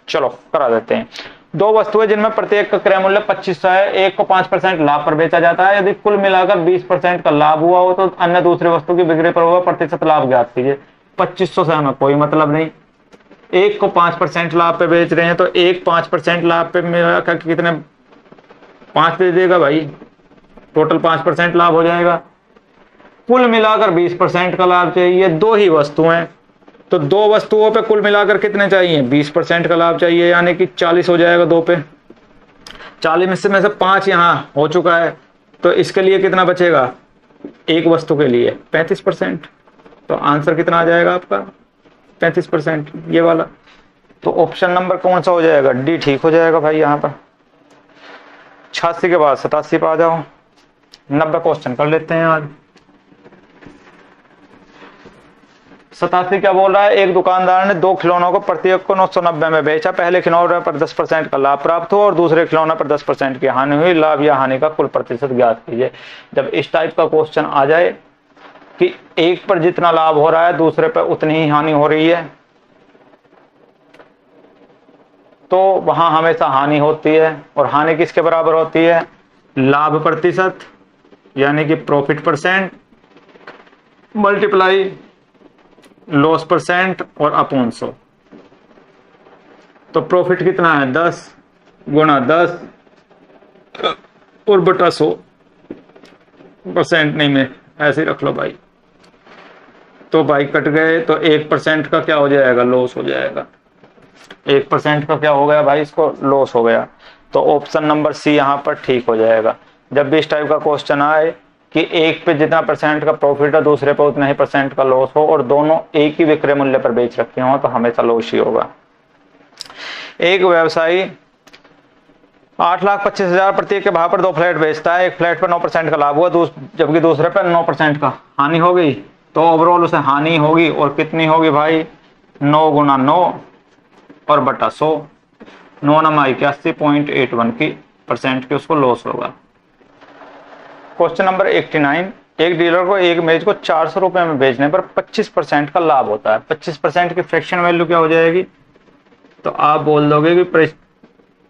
चलो करा देते हैं। दो वस्तुएं जिनमें प्रत्येक का क्रय मूल्य 2500 है, एक को 5% लाभ पर बेचा जाता है। यदि कुल मिलाकर 20% का लाभ हुआ हो तो अन्य दूसरी वस्तु की बिक्री पर हुआ प्रतिशत लाभ ज्ञात कीजिए। 2500 से हमें कोई मतलब नहीं, एक को 5% लाभ पे बेच रहे हैं, तो एक 5% लाभ पे मिलाकर कितने 5 दे देगा भाई, टोटल 5% लाभ हो जाएगा। कुल मिलाकर 20% का लाभ चाहिए, दो ही वस्तुएं, तो दो वस्तुओं पे कुल मिलाकर कितने चाहिए, 20% का लाभ चाहिए, यानी कि 40 हो जाएगा। 2 पे 40 में से 5 यहां हो चुका है, तो इसके लिए कितना बचेगा, एक वस्तु के लिए 35%। तो आंसर कितना आ जाएगा आपका, 35%, ये वाला। तो ऑप्शन नंबर कौन सा हो जाएगा, डी ठीक हो जाएगा भाई यहाँ पर। 86 के बाद 87 पे आ जाओ। 90 क्वेश्चन कर लेते हैं आज। 87 क्या बोल रहा है, एक दुकानदार ने 2 खिलौनों को प्रत्येक को 990 में बेचा। पहले खिलौने पर 10% का लाभ प्राप्त हुआ और दूसरे खिलौने पर 10% की हानि हुई। लाभ या हानि का कुल प्रतिशत ज्ञात कीजिए। जब इस टाइप का क्वेश्चन आ जाए कि एक पर जितना लाभ हो रहा है दूसरे पर उतनी ही हानि हो रही है, तो वहां हमेशा हानि होती है। और हानि किसके बराबर होती है, लाभ प्रतिशत यानी कि profit percent multiply loss percent और अपॉन 100। तो प्रॉफिट कितना है, 10 गुणा 10 और बटा 100, परसेंट नहीं में ऐसे ही रख लो भाई। तो भाई कट गए, तो 1% का क्या हो जाएगा, लॉस हो जाएगा। 1% का क्या हो गया भाई, इसको लॉस हो गया। तो ऑप्शन नंबर सी यहां पर ठीक हो जाएगा। जब भी इस टाइप का क्वेश्चन आए कि एक पे जितना % का प्रॉफिट है दूसरे पे उतना ही % का लॉस हो और दोनों एक ही विक्रय मूल्य पर बेच रखे हो तो हमेशा लॉस ही होगा। एक व्यवसायी 8,25,000 प्रति के भाव पर 2 फ्लैट बेचता है। एक फ्लैट पर 9% का लाभ हुआ, जबकि दूसरे पर 9% का हानि हो गई, तो ओवरऑल उसे हानि होगी और कितनी होगी भाई, 9 गुना 9 और बटा 100, 9 9 81.81 की % की उसको लॉस होगा। क्वेश्चन नंबर 89, एक डीलर को एक मेज को 400 रुपए में बेचने पर 25% का लाभ होता है। 25% की फ्रैक्शन वैल्यू क्या हो जाएगी, तो आप बोल दोगे कि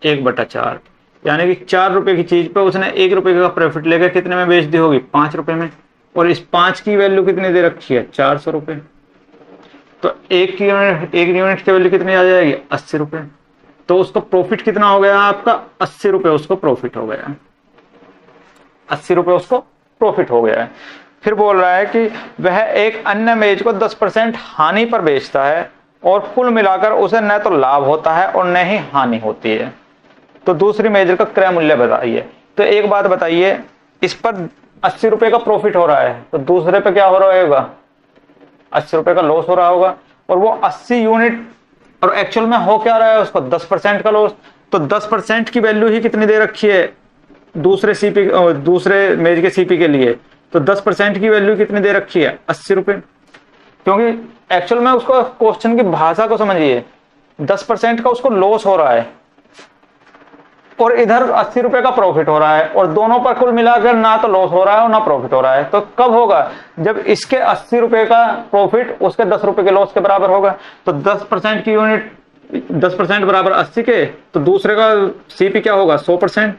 1/4, यानी कि 4 रुपए की चीज पे उसने 1 रुपए का प्रॉफिट लेकर कितने में बेच दी होगी, 5 रुपए में, और इस 5 की वैल्यू कितनी दे रखी है, 400 रुपए, तो एक यूनिट की वैल्यू कितनी आ जाएगी, 80 रुपए। तो उसका प्रॉफिट कितना हो गया आपका, 80 रुपए उसको प्रॉफिट हो गया, 80 रुपए उसको प्रॉफिट हो गया है। फिर बोल रहा है कि वह एक अन्य मेज को 10% हानि पर बेचता है और कुल मिलाकर उसे न तो लाभ होता है और न ही हानि होती है, तो दूसरी मेज का क्रय मूल्य बताइए। तो एक बात बताइए, इस पर 80 रुपए का प्रॉफिट हो रहा है तो दूसरे पे क्या हो रहा होगा, 80 रुपए का लॉस हो रहा होगा, और वो 80 यूनिट, और एक्चुअल में हो क्या रहा है उसको 10% का लॉस, तो 10% की वैल्यू ही कितनी दे रखी है दूसरे मेज के सीपी के लिए, तो 10% की वैल्यू कितनी दे रखी है, 80 रुपए, क्योंकि एक्चुअल में उसको क्वेश्चन की भाषा को समझिए, 10% का उसको लॉस हो रहा है और इधर 80 रुपए का प्रॉफिट हो रहा है, और दोनों पर कुल मिलाकर ना तो लॉस हो रहा है और ना प्रॉफिट हो रहा है। तो कब होगा, जब इसके 80 रुपए का प्रॉफिट उसके 10 रुपए के लॉस के बराबर होगा। तो 10% की यूनिट, 10% बराबर 80 के, तो दूसरे का सीपी क्या होगा, 100%,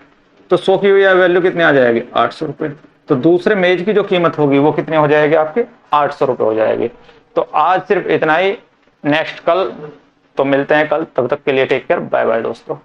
तो 100 की वैल्यू कितनी आ जाएगी, 800 रुपए। तो दूसरे मेज की जो कीमत होगी वो कितनी हो जाएगी आपकी, 800 रुपए हो जाएगी। तो आज सिर्फ इतना ही, नेक्स्ट कल तो मिलते हैं कल, तब तक के लिए टेक केयर, बाय बाय दोस्तों।